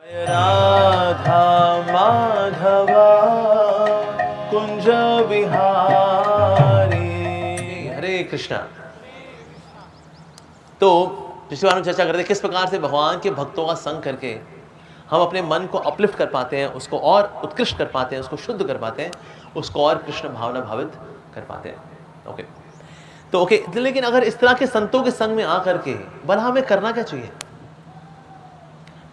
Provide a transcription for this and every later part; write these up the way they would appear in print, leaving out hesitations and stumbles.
राधा माधवा कुंज बिहारी। हरे कृष्णा। तो पिछली बार हम चर्चा करते किस प्रकार से भगवान के भक्तों का संग करके हम अपने मन को अपलिफ्ट कर पाते हैं, उसको और उत्कृष्ट कर पाते हैं, उसको शुद्ध कर पाते हैं, उसको और कृष्ण भावना भावित कर पाते हैं। ओके, तो ओके, लेकिन अगर इस तरह के संतों के संग में आकर के भला हमें करना क्या चाहिए?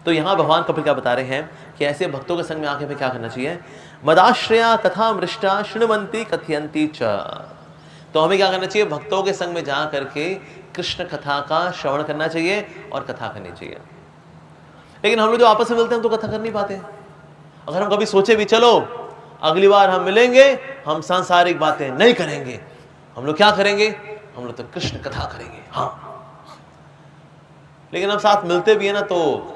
तो यहां भगवान कपिल क्या बता रहे हैं कि ऐसे भक्तों के संग में आके हमें क्या करना चाहिए? मदाश्रया कथा मृष्टा शृण्वन्ति कथयन्ति च। तो हमें क्या करना चाहिए? भक्तों के संग में जा करके कृष्ण कथा का श्रवण करना चाहिए और कथा करनी चाहिए। लेकिन हम लोग जो आपस में मिलते हैं हम तो कथा कर नहीं पाते। अगर हम कभी सोचे भी चलो अगली बार हम मिलेंगे, हम सांसारिक बातें नहीं करेंगे, हम लोग क्या करेंगे? हम लोग तो कृष्ण कथा करेंगे। हाँ, लेकिन हम साथ मिलते भी है ना, तो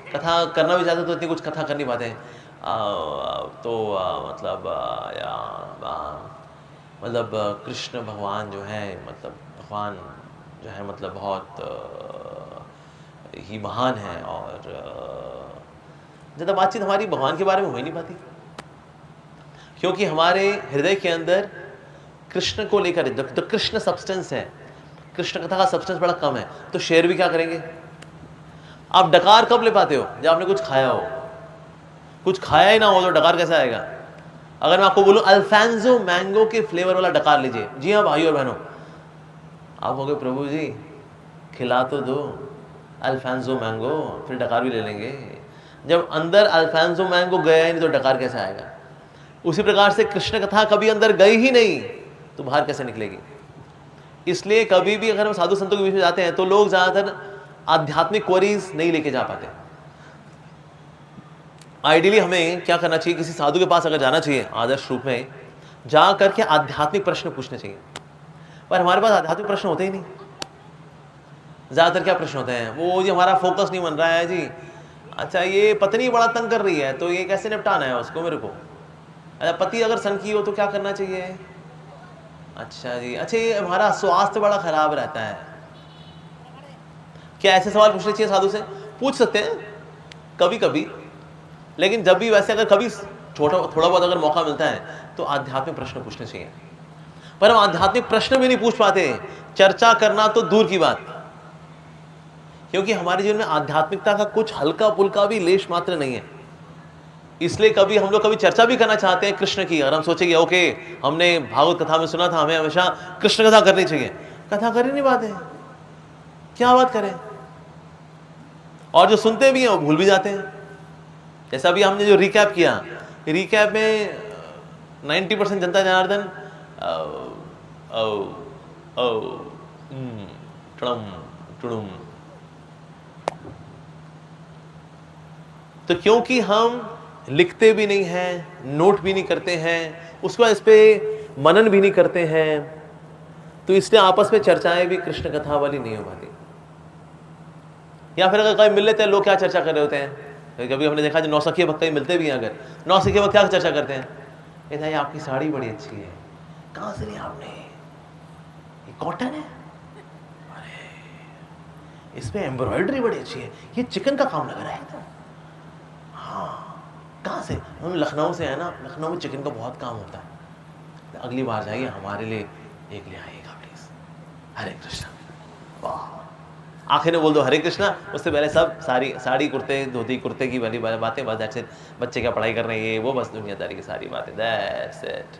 कथा करना भी चाहते तो इतनी कुछ कथा कर नहीं पाते हैं। मतलब कृष्ण भगवान जो है, मतलब भगवान जो है, मतलब बहुत ही महान है, और ज़्यादा बातचीत हमारी भगवान के बारे में हो ही नहीं पाती, क्योंकि हमारे हृदय के अंदर कृष्ण को लेकर तो कृष्ण सब्सटेंस है, कृष्ण कथा का सब्सटेंस बड़ा कम है। तो शेयर भी क्या करेंगे? आप डकार कब ले पाते हो? जब आपने कुछ खाया हो। कुछ खाया ही ना हो तो डकार कैसे आएगा? अगर मैं आपको बोलूं अल्फांसो मैंगो के फ्लेवर वाला डकार लीजिए, जी हाँ भाई और बहनों, आप कहोगे प्रभु जी खिला तो दो अल्फांसो मैंगो, फिर डकार भी ले लेंगे। जब अंदर अल्फांसो मैंगो गया ही नहीं तो डकार कैसे आएगा? उसी प्रकार से कृष्ण कथा कभी अंदर गई ही नहीं तो बाहर कैसे निकलेगी? इसलिए कभी भी अगर हम साधु संतों के बीच में जाते हैं तो लोग ज्यादातर आध्यात्मिक क्वेरीज नहीं लेके जा पाते। आइडियली हमें क्या करना चाहिए? किसी साधु के पास अगर जाना चाहिए, आदर्श रूप में जा करके आध्यात्मिक प्रश्न पूछने चाहिए। पर हमारे पास आध्यात्मिक प्रश्न होते ही नहीं। ज्यादातर क्या प्रश्न होते हैं? वो जी हमारा फोकस नहीं बन रहा है जी, अच्छा ये पत्नी बड़ा तंग कर रही है तो ये कैसे निपटाना है उसको मेरे को, अच्छा पति अगर सनकी हो तो क्या करना चाहिए, अच्छा जी, अच्छा ये हमारा स्वास्थ्य बड़ा खराब रहता है। क्या ऐसे सवाल पूछने चाहिए? साधु से पूछ सकते हैं कभी कभी, लेकिन जब भी वैसे अगर कभी थोड़ा बहुत अगर मौका मिलता है तो आध्यात्मिक प्रश्न पूछने चाहिए। पर हम आध्यात्मिक प्रश्न भी नहीं पूछ पाते, चर्चा करना तो दूर की बात, क्योंकि हमारे जीवन में आध्यात्मिकता का कुछ हल्का पुल्का भी लेश मात्र नहीं है। इसलिए कभी हम लोग कभी चर्चा भी करना चाहते हैं कृष्ण की, अगर हम सोचेंगे ओके हमने भागवत कथा में सुना था हमें हमेशा कृष्ण कथा करनी चाहिए, कथा कर ही नहीं पाते, क्या बात करें? और जो सुनते भी हैं वो भूल भी जाते हैं। जैसा अभी हमने जो रिकैप किया, रिकैप में 90% जनता जनार्दन तो क्योंकि हम लिखते भी नहीं हैं, नोट भी नहीं करते हैं, उसके बाद इस पे मनन भी नहीं करते हैं, तो इसलिए आपस में चर्चाएं भी कृष्ण कथा वाली नहीं हो पाती। या फिर अगर कभी मिल लेते हैं लोग क्या चर्चा कर रहे होते हैं? कभी हमने देखा जो नौसखिया भक्त कहीं मिलते भी हैं, अगर नौसखिया भक्त क्या चर्चा करते हैं? कहते हैं आपकी साड़ी बड़ी अच्छी है, कहाँ से ली आपने, ये कॉटन है, अरे इसमें एम्ब्रॉयडरी बड़ी अच्छी है, ये चिकन का काम लग रहा है। हाँ, कहाँ से? हम लखनऊ से है ना, लखनऊ में चिकन का बहुत काम होता है, अगली बार जाइए हमारे लिए एक ले आइएगा प्लीज। हरे कृष्णा। वाह, आखिर में बोल दो हरे कृष्णा, उससे पहले सब साड़ी कुर्ते धोती कुर्ते की वाली बातें, बस दैट्स इट। बच्चे क्या पढ़ाई कर रहे हैं, ये वो, बस दुनियादारी की सारी बातें, दैट्स इट।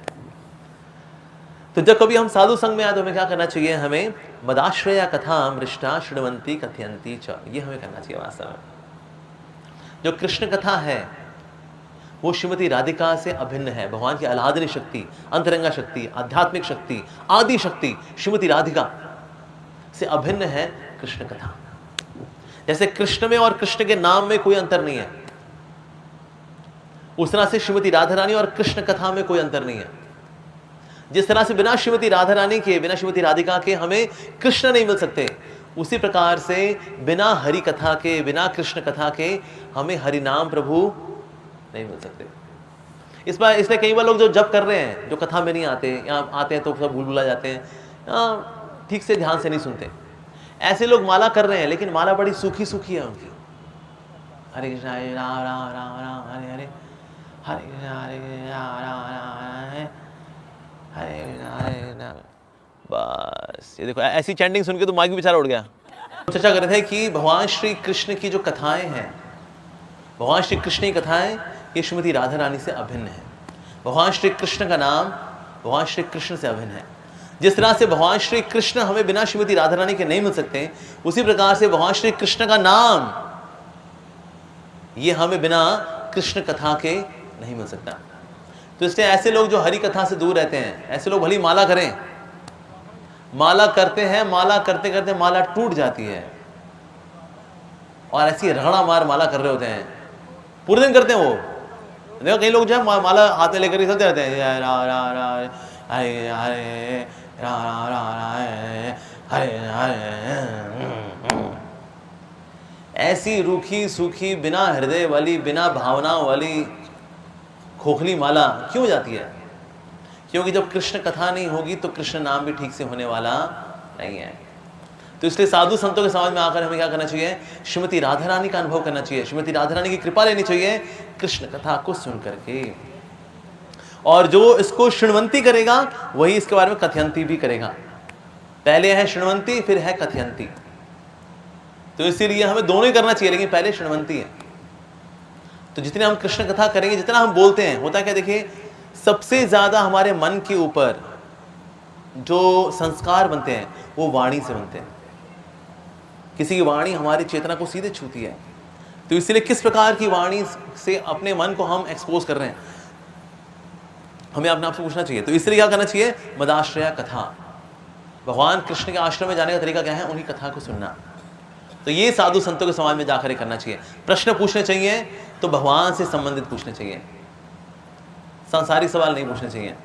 तो जब कभी हम साधु संग में आए तो हमें क्या करना चाहिए? हमें मदाश्रया कथा मृष्टा शृण्वन्ति कथयन्ति च, ये हमें करना चाहिए। वास्तव में जो कृष्ण कथा है वो श्रीमती राधिका से अभिन्न है। भगवान की आह्लादनी शक्ति, अंतरंगा शक्ति, आध्यात्मिक शक्ति, आदि शक्ति श्रीमती राधिका से अभिन्न है कृष्ण कथा। जैसे कृष्ण में और कृष्ण के नाम में कोई अंतर नहीं है, उस तरह से श्रीमती राधा रानी और कृष्ण कथा में कोई अंतर नहीं है। जिस तरह से बिना श्रीमती राधा रानी के, बिना श्रीमती राधिका के हमें कृष्ण नहीं मिल सकते, उसी प्रकार से बिना हरि कथा के, बिना कृष्ण कथा के हमें हरि नाम प्रभु नहीं मिल सकते। इस बार इसलिए कई बार लोग जो जप कर रहे हैं, जो कथा में नहीं आते, यहाँ आते हैं तो सब भूल भुला जाते हैं, ठीक से ध्यान से नहीं सुनते, ऐसे लोग माला कर रहे हैं लेकिन माला बड़ी सूखी सूखी है उनकी, हरे कृष्ण हरे राम राम राम राम हरे हरे, हरे कृष्ण राम राम राम हरे हरे राम। बस ये देखो, ऐसी चैंटिंग सुन के तो माइक भी बेचारा उड़ गया। चर्चा कर रहे थे कि भगवान श्री कृष्ण की जो कथाएं हैं, भगवान श्री कृष्ण की कथाएं ये श्रीमती राधा रानी से अभिन्न है। भगवान श्री कृष्ण का नाम भगवान श्री कृष्ण से अभिन्न है। जिस तरह से भगवान श्री कृष्ण हमें बिना श्रीमती राधा रानी के नहीं मिल सकते, उसी प्रकार से भगवान श्री कृष्ण का नाम ये हमें बिना कृष्ण कथा के नहीं मिल सकता। तो इसलिए ऐसे लोग जो हरि कथा से दूर रहते हैं, ऐसे लोग भली माला करें, माला करते हैं, माला करते करते माला टूट जाती है और ऐसी रगड़ा मार माला कर रहे होते हैं, पूरे दिन करते हैं वो। देखो कई लोग जो है माला हाथ में लेकर ही चलते रहते हैं, रा रा रा हरे हरे रा रा रा हरे हरे। ऐसी रूखी सूखी बिना हृदय वाली, बिना भावनाओं वाली खोखली माला क्यों जाती है? क्योंकि जब कृष्ण कथा नहीं होगी तो कृष्ण नाम भी ठीक से होने वाला नहीं है। तो इसलिए साधु संतों के समाज में आकर हमें क्या करना चाहिए? श्रीमती राधा रानी का अनुभव करना चाहिए, श्रीमती राधा रानी की कृपा लेनी चाहिए कृष्ण कथा को सुन करके। और जो इसको शृण्वंती करेगा वही इसके बारे में कथयंती भी करेगा। पहले है शृण्वंती, फिर है कथयंती। तो इसीलिए हमें दोनों ही करना चाहिए, लेकिन पहले शृण्वंती है। तो जितने हम कृष्ण कथा करेंगे, जितना हम बोलते हैं, होता क्या देखिए, सबसे ज्यादा हमारे मन के ऊपर जो संस्कार बनते हैं वो वाणी से बनते हैं। किसी की वाणी हमारी चेतना को सीधे छूती है। तो इसलिए किस प्रकार की वाणी से अपने मन को हम एक्सपोज कर रहे हैं, हमें अपने आप से पूछना चाहिए। तो इसलिए क्या करना चाहिए? मदाश्रया कथा, भगवान कृष्ण के आश्रम में जाने का तरीका क्या है? उन्हीं कथा को सुनना। तो ये साधु संतों के समाज में जाकर ही करना चाहिए। प्रश्न पूछने चाहिए तो भगवान से संबंधित पूछने चाहिए, सांसारिक सवाल नहीं पूछने चाहिए।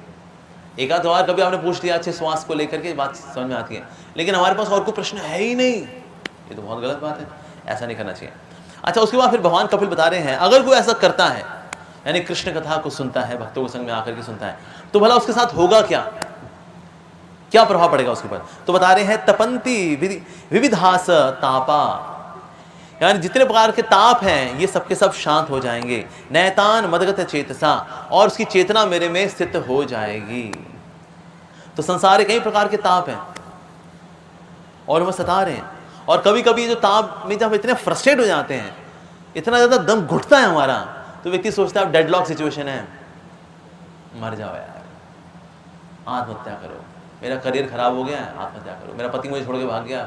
एक आध बार कभी आपने पूछ लिया अच्छे श्वास को लेकर के, बात समझ में आती है, लेकिन हमारे पास और कोई प्रश्न है ही नहीं, ये तो बहुत गलत बात है, ऐसा नहीं करना चाहिए। अच्छा, उसके बाद फिर भगवान कपिल बता रहे हैं, अगर कोई ऐसा करता है, यानी कृष्ण कथा को सुनता है, भक्तों के संग में आकर के सुनता है, तो भला उसके साथ होगा क्या, क्या प्रभाव पड़ेगा उसके ऊपर? तो बता रहे हैं, तपंती विविधास तापा, यानी जितने प्रकार के ताप हैं ये सबके सब शांत हो जाएंगे। नैतान मदगत चेतसा, और उसकी चेतना मेरे में स्थित हो जाएगी। तो संसार कई प्रकार के ताप हैं और वह सता रहे हैं। और कभी कभी जो ताप में जब इतने फ्रस्ट्रेट हो जाते हैं, इतना ज्यादा दम घुटता है हमारा, तो व्यक्ति सोचता है अब डेडलॉक सिचुएशन है, मर जाओ यार, आत्महत्या करो, मेरा करियर खराब हो गया है, आत्महत्या करो, मेरा पति मुझे छोड़ के भाग गया,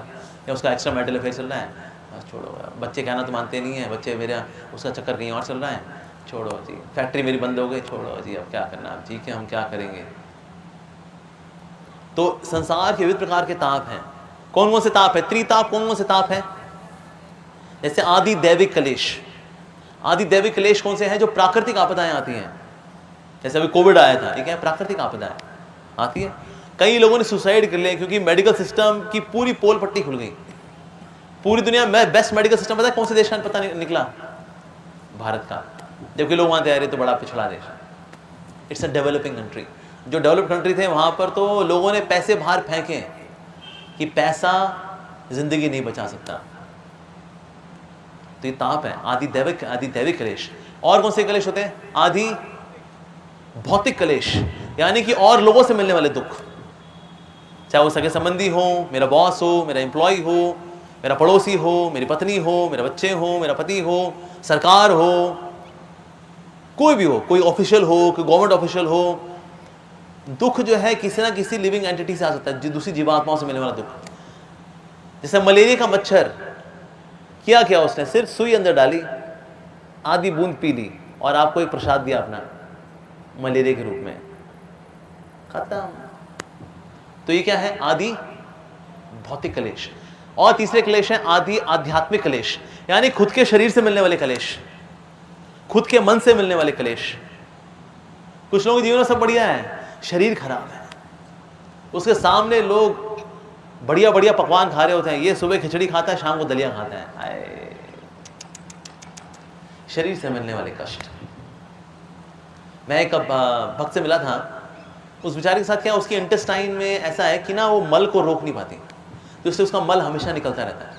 या उसका एक्स्ट्रा मैरिटल अफेयर चल रहा है, बस छोड़ो, बच्चे कहना तो मानते नहीं है, बच्चे मेरा उसका चक्कर कहीं और चल रहा है, छोड़ो जी, फैक्ट्री मेरी बंद हो गई, छोड़ो जी, अब क्या करना, अब ठीक है हम क्या करेंगे। तो संसार के विविध प्रकार के ताप हैं। कौन कौन से ताप है? त्रिताप कौन कौन से ताप हैं? जैसे आदि दैविक कलेश। आदि दैविक कलेश कौन से हैं? जो प्राकृतिक आपदाएं आती हैं, जैसे अभी कोविड आया था, ये क्या है? प्राकृतिक आपदाएं आती है। कई लोगों ने सुसाइड कर लिया क्योंकि मेडिकल सिस्टम की पूरी पोल पट्टी खुल गई। पूरी दुनिया में बेस्ट मेडिकल सिस्टम पता है कौन से देश का? पता निकला भारत का, जबकि लोग वहां तैयारी तो बड़ा पिछड़ा देश है। It's a developing country. जो डेवलप्ड कंट्री थे वहां पर तो लोगों ने पैसे बाहर फेंके कि पैसा जिंदगी नहीं बचा सकता। तो ये ताप है, आदि दैविक कलेश। और कौन से कलेश होते हैं? आदि भौतिक कलेश, यानी कि और लोगों से मिलने वाले दुख, चाहे वो सगे संबंधी हो, मेरा बॉस हो, मेरा एम्प्लॉय हो, मेरा पड़ोसी हो, मेरी पत्नी हो, मेरे बच्चे हो, मेरा पति हो, सरकार हो, कोई भी हो, कोई ऑफिशियल हो, कोई गवर्नमेंट ऑफिशियल हो। दुख जो है किसी ना किसी लिविंग एंटिटी से आ सकता है, दूसरी जीवात्माओं से मिलने वाला दुख। जैसे मलेरिया का मच्छर, क्या किया उसने? सिर्फ सुई अंदर डाली, आधी बूंद पी ली और आपको एक प्रसाद दिया अपना मलेरिया के रूप में, खत्म। तो ये क्या है? आदि भौतिक कलेश। और तीसरे क्लेश है आदि आध्यात्मिक कलेश, यानी खुद के शरीर से मिलने वाले कलेश, खुद के मन से मिलने वाले कलेश। कुछ लोगों के जीवन में सब बढ़िया है, शरीर खराब है, उसके सामने लोग बढ़िया बढ़िया पकवान खा रहे होते हैं, ये सुबह खिचड़ी खाता है, शाम को दलिया खाता है। आए, शरीर से मिलने वाले कष्ट। मैं एक भक्त से मिला था, उस बेचारे के साथ क्या, उसकी इंटेस्टाइन में ऐसा है कि ना वो मल को रोक नहीं पाती, तो इससे उसका मल हमेशा निकलता रहता है।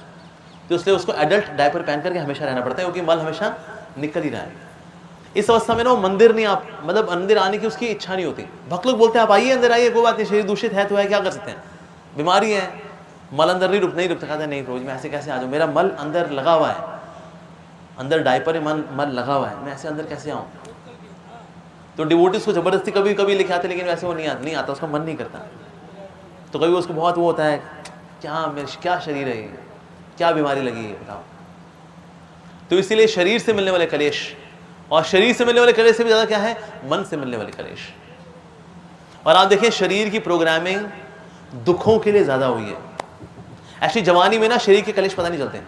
तो इसलिए उसको एडल्ट डायपर पहन करके हमेशा रहना पड़ता है, क्योंकि मल हमेशा निकल ही रहा है। इस अवस्था में ना वो मंदिर नहीं, आप मतलब अंदर आने की उसकी इच्छा नहीं होती। भक्त लोग बोलते हैं आप आइए अंदर आइए, कोई बात नहीं, शरीर दूषित है तो है, क्या कर सकते हैं, बीमारी है, मल अंदर नहीं रुकता। कहता है नहीं प्रभु मैं ऐसे कैसे आ जाऊँ, मेरा मल अंदर लगा हुआ है, अंदर डायपर में मल लगा हुआ है, मैं ऐसे अंदर कैसे आऊँ। तो डिवोटीज को जबरदस्ती कभी कभी लेके आते, लेकिन वैसे वो नहीं आता, उसका मन नहीं करता। तो कभी उसको बहुत वो होता है, क्या शरीर है ये, क्या बीमारी लगी है बताओ। तो इसीलिए शरीर से मिलने वाले कलेश, और शरीर से मिलने वाले कलेश से भी ज्यादा क्या है, मन से मिलने वाले कलेश। और आप देखिए शरीर की प्रोग्रामिंग दुखों के लिए ज्यादा हुई है। एक्चुअली जवानी में ना शरीर के कलेश पता नहीं चलते,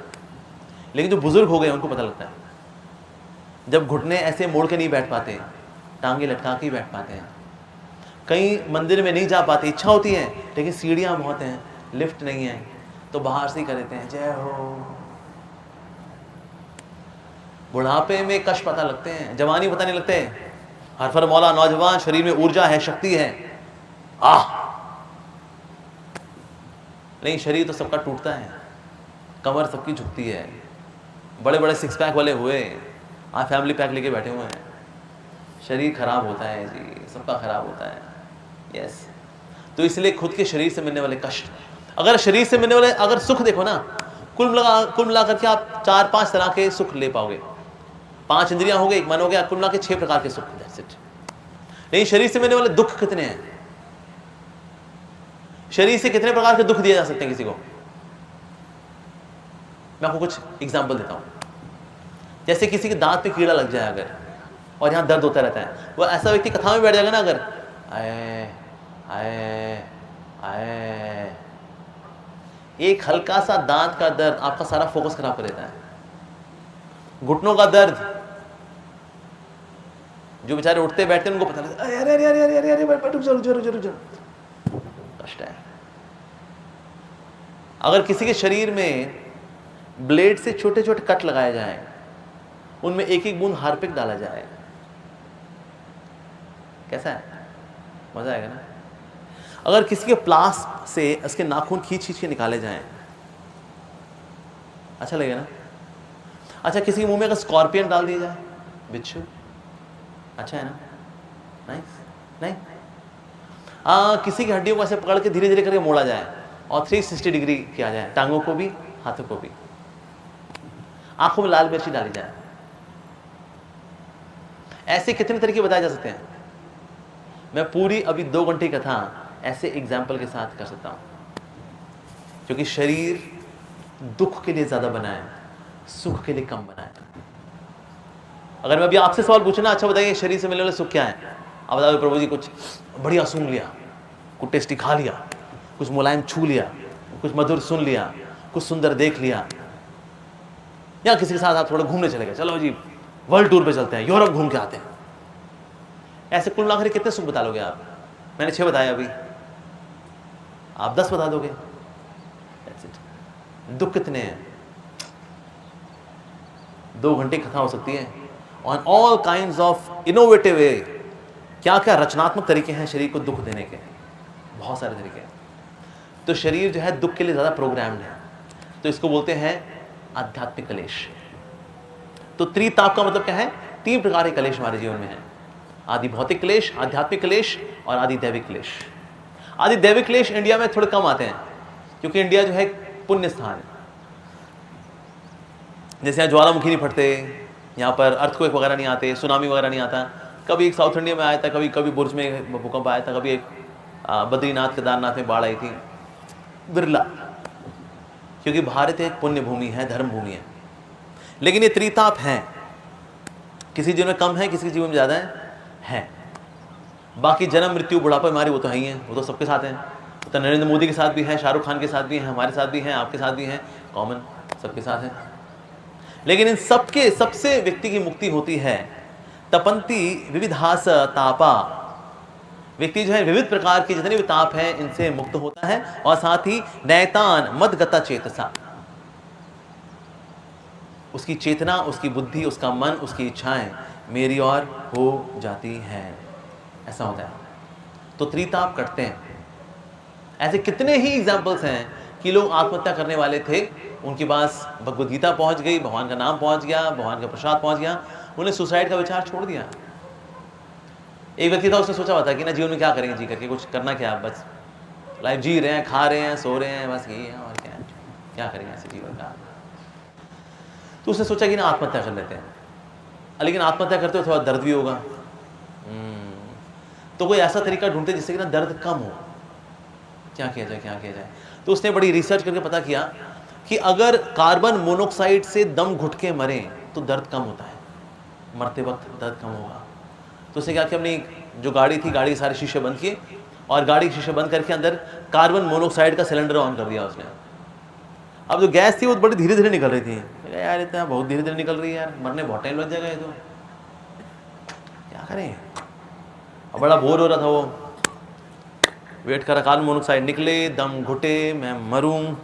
लेकिन जो बुजुर्ग हो गए उनको पता लगता है। जब घुटने ऐसे मोड़ के नहीं बैठ पाते, टांगे लटका के ही बैठ पाते हैं, कहीं मंदिर में नहीं जा पाते, इच्छा होती है लेकिन सीढ़ियां बहुत हैं, लिफ्ट नहीं है, तो बाहर से ही कर देते हैं जय हो। बुढ़ापे में कष्ट पता लगते हैं, जवानी पता नहीं लगते। हर फर मौला नौजवान, शरीर में ऊर्जा है, शक्ति है, नहीं शरीर तो सबका टूटता है, कमर सबकी झुकती है, बड़े बड़े सिक्स पैक वाले हुए, आप फैमिली पैक लेके बैठे हुए हैं, शरीर खराब होता है जी, सबका खराब होता है। यस, तो इसलिए खुद के शरीर से मिलने वाले कष्ट, अगर शरीर से मिलने वाले अगर सुख देखो ना, कुल मिला करके आप 4-5 तरह के सुख ले पाओगे। 5 इंद्रियां हो गई, एक मन हो गया, कुल मिला के 6 प्रकार के सुख, दैट्स इट। लेकिन शरीर से मिलने वाले दुख कितने हैं, शरीर से कितने प्रकार के दुख दिए जा सकते हैं किसी को। मैं आपको कुछ एग्जांपल देता हूं। जैसे किसी के दांत पे कीड़ा लग जाए अगर, और यहां दर्द होता रहता है, वो ऐसा व्यक्ति कथा में बैठ जाएगा ना, अगर आए आए आए, एक हल्का सा दांत का दर्द आपका सारा फोकस खराब कर देता है। घुटनों का दर्द, जो बेचारे उठते बैठते हैं उनको पता लगता है, अरे अरे अरे अरे अरे रुक जाओ, कष्ट है। अगर किसी के शरीर में ब्लेड से छोटे छोटे कट लगाए जाएं, उनमें एक एक बूंद हार्पिक डाला जाए, कैसा है, मजा आएगा ना। अगर किसी के प्लास से उसके नाखून खींच खींच के निकाले जाएं, अच्छा लगेगा ना। अच्छा, किसी के मुंह में अगर स्कॉर्पियन डाल दिया जाए, बिच्छू, अच्छा है ना, नहीं। किसी की हड्डियों को ऐसे पकड़ के धीरे धीरे करके मोड़ा जाए और 360 डिग्री किया जाए, टांगों को भी हाथों को भी, आंखों में लाल मिर्ची डाली जाए, ऐसे कितने तरीके बताए जा सकते हैं। मैं पूरी अभी 2 घंटे की कथा ऐसे एग्जाम्पल के साथ कर सकता हूं, क्योंकि शरीर दुख के लिए ज्यादा बना है, सुख के लिए कम बना है। अगर मैं अभी आपसे सवाल पूछना, अच्छा बताइए शरीर से मिलने वाले सुख क्या है, आप बताओ प्रभु जी कुछ बढ़िया सूंघ लिया, कुछ टेस्टी खा लिया, कुछ मुलायम छू लिया, कुछ मधुर सुन लिया, कुछ सुंदर देख लिया, या किसी के साथ आप थोड़ा घूमने चले गए, चलो जी वर्ल्ड टूर पे चलते हैं, यूरोप घूम के आते हैं। ऐसे कुल मिलाकर कितने सुख बता लोगे आप? मैंने 6 बताया, अभी आप 10 बता दोगे। That's it। दुख कितने हैं? 2 घंटे कथा हो सकती है on all kinds of innovative वे। क्या क्या रचनात्मक तरीके हैं शरीर को दुख देने के, बहुत सारे तरीके हैं। तो शरीर जो है दुख के लिए ज्यादा प्रोग्राम्ड है, तो इसको बोलते हैं आध्यात्मिक कलेश। तो त्रिताप का मतलब क्या है? 3 प्रकार के कलेश हमारे जीवन में है, आदि भौतिक क्लेश, आध्यात्मिक क्लेश और आदि दैविक क्लेश। आदि दैविक क्लेश इंडिया में थोड़े कम आते हैं, क्योंकि इंडिया जो है पुण्य स्थान है। जैसे यहाँ ज्वालामुखी नहीं फटते, यहाँ पर अर्थक्वेक वगैरह नहीं आते, सुनामी वगैरह नहीं आता। कभी एक साउथ इंडिया में आया था, कभी बुर्ज में भूकंप आया था, कभी एक बद्रीनाथ केदारनाथ में बाढ़ आई थी, बिरला, क्योंकि भारत एक पुण्य भूमि है, धर्म भूमि है। लेकिन ये त्रिताप हैं, किसी जीवन में कम है, किसी जीवन में ज़्यादा है। बाकी जन्म मृत्यु बुढ़ापा बीमारी वो तो है ही है, वो तो सबके साथ हैं। तो नरेंद्र मोदी के साथ भी है, शाहरुख खान के साथ भी है, हमारे साथ भी हैं, आपके साथ भी हैं, कॉमन सबके साथ है। लेकिन इन सबके सबसे व्यक्ति की मुक्ति होती है तपंती विविधास तापा। व्यक्ति जो है विविध प्रकार के जितने भी ताप हैं इनसे मुक्त होता है, और साथ ही नैतान मदगता चेतसा, उसकी चेतना, उसकी बुद्धि, उसका मन, उसकी इच्छाएं मेरी ओर हो जाती हैं, ऐसा होता है। तो त्रिताप कटते हैं। ऐसे कितने ही एग्जाम्पल्स हैं कि लोग आत्महत्या करने वाले थे, उनके पास भगवद गीता पहुंच गई, भगवान का नाम पहुंच गया, भगवान का प्रसाद पहुंच गया, उन्हें सुसाइड का विचार छोड़ दिया। एक व्यक्ति था, उसने सोचा हुआ था कि ना जीवन में क्या करेंगे जी करके, कुछ करना क्या, बस लाइफ जी रहे हैं, खा रहे हैं, सो रहे हैं, बस यही है, और क्या करेंगे ऐसे जीवन का। तो उसने सोचा कि ना आत्महत्या कर लेते हैं, लेकिन आत्महत्या करते हो थोड़ा दर्द भी होगा, तो कोई ऐसा तरीका ढूंढते जिससे कि ना दर्द कम हो। क्या किया जाए। तो उसने बड़ी रिसर्च करके पता किया कि अगर कार्बन मोनोऑक्साइड से दम घुट के मरे तो दर्द कम होता है, मरते वक्त दर्द कम होगा। तो उसने क्या कि अपनी जो गाड़ी थी, गाड़ी के सारे शीशे बंद किए और गाड़ी के शीशे बंद करके अंदर कार्बन मोनोऑक्साइड का सिलेंडर ऑन कर दिया उसने। अब जो गैस थी वो बड़ी धीरे धीरे निकल रही थी। यार इतना बहुत धीरे धीरे निकल रही है यार, मरने बहुत टाइम लग जाएगा ये तो, क्या करें। अब बड़ा बोर हो रहा था वो, वेट करा, कार्बन मोनोऑक्साइड निकले, दम घुटे, मैं मरूं,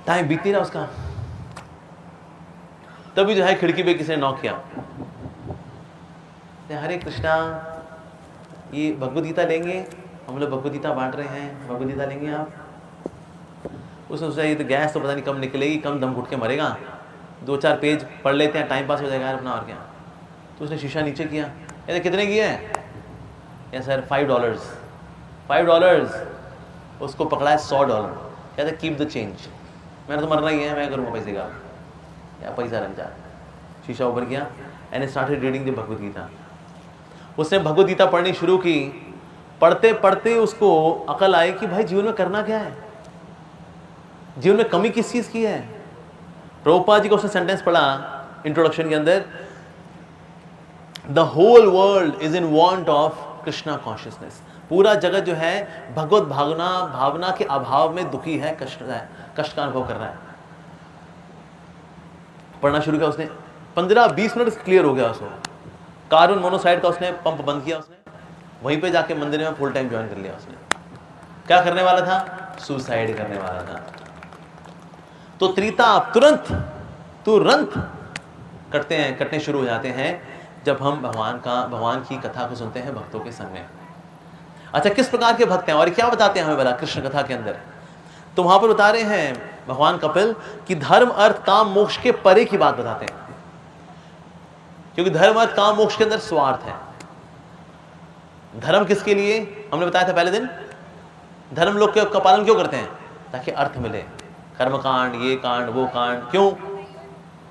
टाइम बीत नहीं रहा उसका। तभी जो है खिड़की पे किसी ने नॉक किया, हरे कृष्णा, ये भगवद गीता लेंगे, हम लोग भगवद गीता बांट रहे हैं, भगवद गीता लेंगे आप। उसने सोचा ये तो गैस तो पता नहीं कम निकलेगी, कम दम घुट के मरेगा, 2-4 पेज पढ़ लेते हैं, टाइम पास हो जाएगा अपना, और क्या। तो उसने शीशा नीचे किया, ये कितने की है, या सर $5। उसको पकड़ा है $100, कहते कीप द चेंज, मैंने तो मरना ही है, मैं करूँगा पैसे का, या पैसा रख जा। शीशा ऊपर किया and started reading the Bhagavad Gita. उसने भगवद गीता पढ़नी शुरू की। पढ़ते पढ़ते उसको अकल आई कि भाई जीवन में करना क्या है, जीवन में कमी किस चीज़ की है। प्रभुपाद जी को उसने सेंटेंस पढ़ा इंट्रोडक्शन के अंदर, the whole world is in want of Krishna consciousness. पूरा जगत जो है भगवत भावना के अभाव में दुखी है, कष्ट का अनुभव कर रहा है। पढ़ना शुरू किया उसने, 15-20 मिनट क्लियर हो गया उसको। कार्बन मोनोऑक्साइड का उसने पंप बंद किया, उसने वहीं पे जाके मंदिर में फुल टाइम ज्वाइन कर लिया। उसने क्या करने वाला था, सुसाइड करने वाला था। तो त्रिता तुरंत कटने शुरू हो जाते हैं जब हम भगवान की कथा को सुनते हैं भक्तों के संग में। अच्छा, किस प्रकार के भक्त हैं और क्या बताते हैं हमें भला कृष्ण कथा के अंदर। तो वहां पर बता रहे हैं भगवान कपिल कि धर्म अर्थ काम मोक्ष के परे की बात बताते हैं, क्योंकि धर्म अर्थ काम मोक्ष के अंदर स्वार्थ है। धर्म किसके लिए, हमने बताया था पहले दिन, धर्म लोग का पालन क्यों करते हैं, ताकि अर्थ मिले। कर्मकांड, ये कांड, वो कांड, क्यों,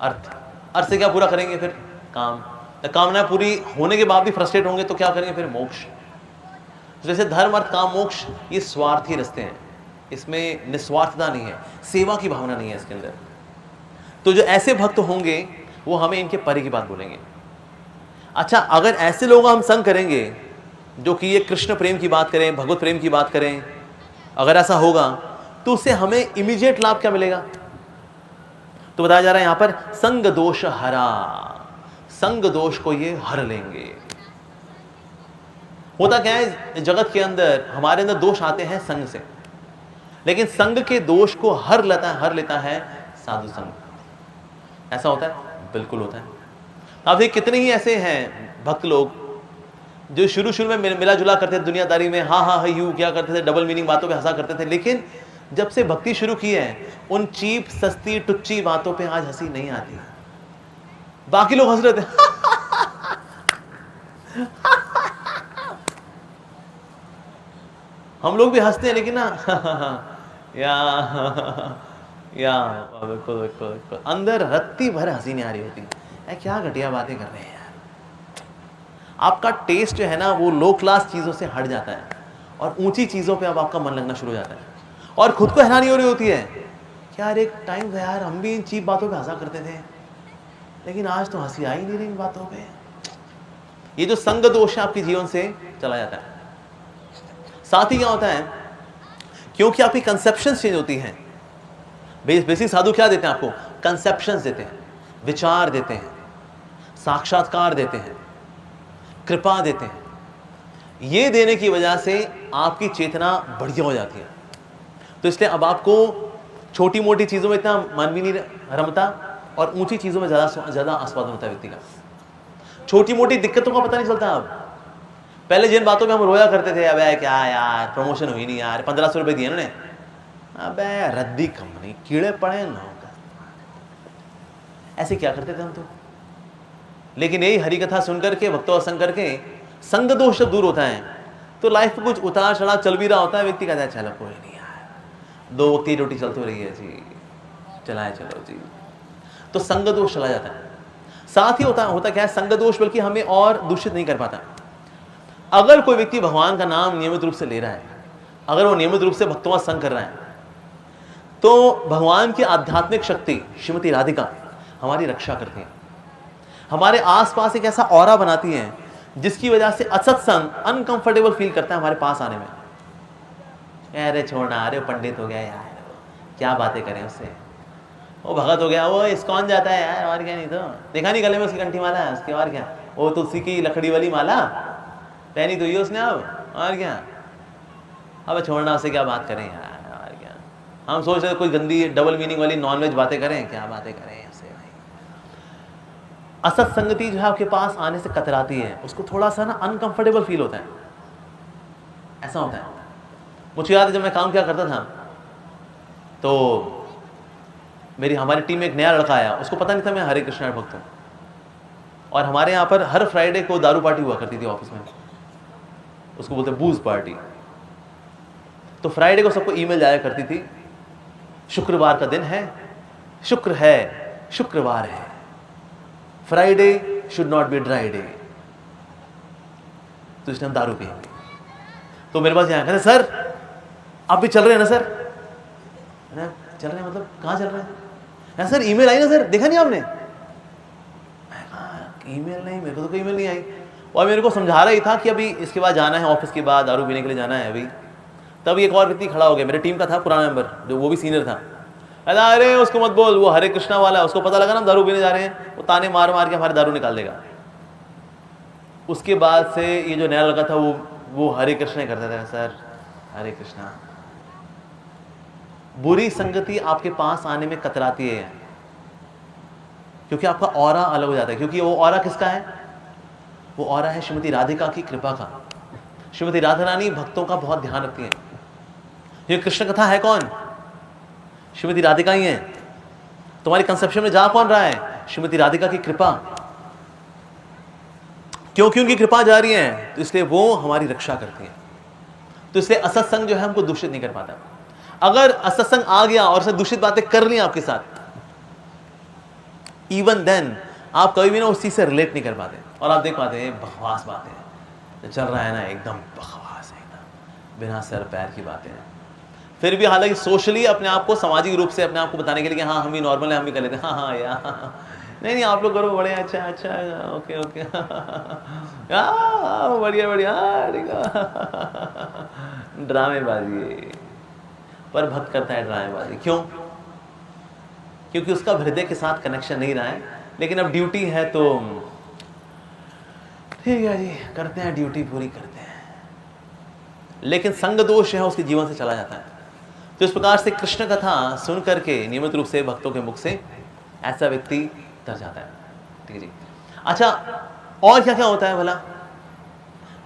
अर्थ से क्या पूरा करेंगे, फिर काम। कामना पूरी होने के बाद भी फ्रस्ट्रेट होंगे तो क्या करेंगे, फिर मोक्ष। जैसे धर्म अर्थ काम मोक्ष ये स्वार्थी रास्ते हैं, इसमें निस्वार्थता नहीं है, सेवा की भावना नहीं है इसके अंदर। तो जो ऐसे भक्त होंगे वो हमें इनके परे की बात बोलेंगे। अच्छा, अगर ऐसे लोग हम संग करेंगे जो कि ये कृष्ण प्रेम की बात करें, भगवत प्रेम की बात करें, अगर ऐसा होगा तो उससे हमें इमीडिएट लाभ क्या मिलेगा। तो बताया जा रहा है यहां पर, संग दोष हरा, संग दोष को ये हर लेंगे। होता क्या है, जगत के अंदर हमारे अंदर दोष आते हैं संग से, लेकिन संग के दोष को हर लेता है साधु संग। ऐसा होता है, बिल्कुल होता है। अब देखिए कितने ही ऐसे हैं भक्त लोग जो शुरू में मिला जुला करते थे दुनियादारी में, हाँ यू क्या करते थे, डबल मीनिंग बातों पे हंसा करते थे, लेकिन जब से भक्ति शुरू की है उन चीप सस्ती टुच्ची बातों पे आज हंसी नहीं आती। बाकी लोग हंस रहे थे हम लोग भी हंसते हैं, लेकिन ना या बिल्कुल अंदर रत्ती भर हंसी नहीं आ रही होती है। क्या घटिया बातें कर रहे हैं यार। आपका टेस्ट जो है ना वो लो क्लास चीज़ों से हट जाता है और ऊंची चीज़ों पे अब आपका मन लगना शुरू हो जाता है, और खुद को हैरानी हो रही होती है कि यार एक टाइम था यार हम भी इन चीप बातों पे हंसा करते थे, लेकिन आज तो हंसी आ ही नहीं रही इन बातों पे। ये जो संग दोष है आपके जीवन से चला जाता है। साथ ही क्या होता है, क्योंकि आपकी कंसेप्शंस चेंज होती हैं। बेसिक साधु क्या देते हैं आपको, कंसेप्शंस देते हैं, विचार देते हैं, साक्षात्कार देते हैं, कृपा देते हैं। ये देने की वजह से आपकी चेतना बढ़िया हो जाती है। तो इसलिए अब आपको छोटी मोटी चीज़ों में इतना मन भी नहीं रमता और ऊंची चीज़ों में ज़्यादा आस्वादन होता है व्यक्ति का। छोटी मोटी दिक्कतों का पता नहीं चलता। अब पहले जिन बातों में हम रोया करते थे, अबे क्या यार प्रमोशन हुई नहीं यार, 1500 रुपये दिए उन्होंने, अबे रद्दी कंपनी, कीड़े पड़े ना, ऐसे क्या करते थे हम तो। लेकिन यही हरि कथा सुन करके, भक्तों और संग करके, संग दोष जब दूर होता है तो लाइफ में कुछ उतार चढ़ाव चल भी रहा होता है, व्यक्ति कहता है चलो कोई नहीं यार, 2 वक्त की रोटी चलती रही है जी, चलाए चलो जी, तो संग दोष चला जाता है। साथ ही होता क्या है, संग दोष बल्कि हमें और दूषित नहीं कर पाता। अगर कोई व्यक्ति भगवान का नाम नियमित रूप से ले रहा है, अगर वो नियमित रूप से भक्तों का संग कर रहा है, तो भगवान की आध्यात्मिक शक्ति श्रीमती राधिका हमारी रक्षा करती है, हमारे आसपास एक ऐसा ऑरा बनाती है जिसकी वजह से असत्संग अनकंफर्टेबल फील करता है हमारे पास आने में। अरे छोड़ना, अरे पंडित हो गया यार, क्या बातें करें उससे, वो भगत हो गया, वो इस्कॉन जाता है यार, और क्या, नहीं तो देखा नहीं गले में उसकी कंठी माला है उसके, और क्या, वो तुलसी की लकड़ी वाली माला पहनी तो ये उसने अब, और क्या, अब छोड़ना, उससे क्या बात करें यार, और क्या। हम सोच रहे कोई गंदी डबल मीनिंग वाली नॉनवेज बातें करें, क्या बातें करें उससे भाई। असत संगति जो है आपके पास आने से कतराती है, उसको थोड़ा सा ना अनकंफर्टेबल फील होता है, ऐसा होता है। मुझे याद है जब मैं काम किया करता था तो हमारी टीम में एक नया लड़का आया, उसको पता नहीं था मैं हरे कृष्ण भक्त हूँ, और हमारे यहाँ पर हर फ्राइडे को दारू पार्टी हुआ करती थी ऑफिस में, उसको बोलते बूज पार्टी। तो फ्राइडे को सबको ईमेल जाया करती थी, शुक्रवार का दिन है, शुक्र है, शुक्रवार है, Friday should not be dry day, तो इसने हम दारू पिएंगे। तो मेरे पास यहाँ कहते सर आप भी चल रहे हैं ना सर, चल रहे हैं मतलब कहाँ चल रहे हैं सर, ईमेल आई ना सर, देखा नहीं आपने, ईमेल नहीं, मेरे को तो कोई ईमेल नहीं आई, और मेरे को समझा रहा ही था कि अभी इसके बाद जाना है, ऑफिस के बाद दारू पीने के लिए जाना है अभी। तब एक और व्यक्ति खड़ा हो गया, मेरे टीम का था पुराना मेंबर, जो वो भी सीनियर था, अरे उसको मत बोल, वो हरे कृष्णा वाला है, उसको पता लगा ना हम दारू पीने जा रहे हैं, वो ताने मार मार के हमारे दारू निकाल देगा। उसके बाद से ये जो नया लड़का था वो हरे कृष्णा करता था, सर हरे कृष्णा। बुरी संगति आपके पास आने में कतराती है, क्योंकि आपका ऑरा अलग हो जाता है, क्योंकि वो ऑरा किसका है, वो ऑरा है श्रीमती राधिका की कृपा का। श्रीमती राधा रानी भक्तों का बहुत ध्यान रखती हैं। ये कृष्ण कथा है कौन, श्रीमती राधिका ही है। तुम्हारी कंसेप्शन में जा कौन रहा है, श्रीमती राधिका की कृपा। क्योंकि उनकी कृपा जा रही है तो इसलिए वो हमारी रक्षा करती है, तो इसलिए असत्संग जो है हमको दूषित नहीं कर पाता। अगर असत्संग आ गया और उसने दूषित बातें कर ली आपके साथ, इवन देन आप कभी भी ना उस चीज से रिलेट नहीं कर पाते, और आप देख पाते हैं बकवास बातें चल रहा है ना, एकदम बकवास, एकदम बिना सर पैर की बातें। फिर भी हालांकि सोशली अपने आप को, सामाजिक रूप से अपने आप को बताने के लिए कि हाँ हम भी नॉर्मल है, हम भी कर लेते हैं, हाँ यार नहीं आप लोग करो, बड़े अच्छा ओके ओके बढ़िया बढ़िया, ड्रामेबाजी। पर भक्त करता है ड्रामेबाजी, क्यों? क्योंकि उसका हृदय के साथ कनेक्शन नहीं रहा है। लेकिन अब ड्यूटी है तो ठीक है जी, करते हैं, ड्यूटी पूरी करते हैं। लेकिन संग दोष है उसके जीवन से चला जाता है। तो इस प्रकार से कृष्ण कथा सुन करके नियमित रूप से भक्तों के मुख से ऐसा व्यक्ति तर जाता है। ठीक है जी। अच्छा, और क्या क्या होता है भला?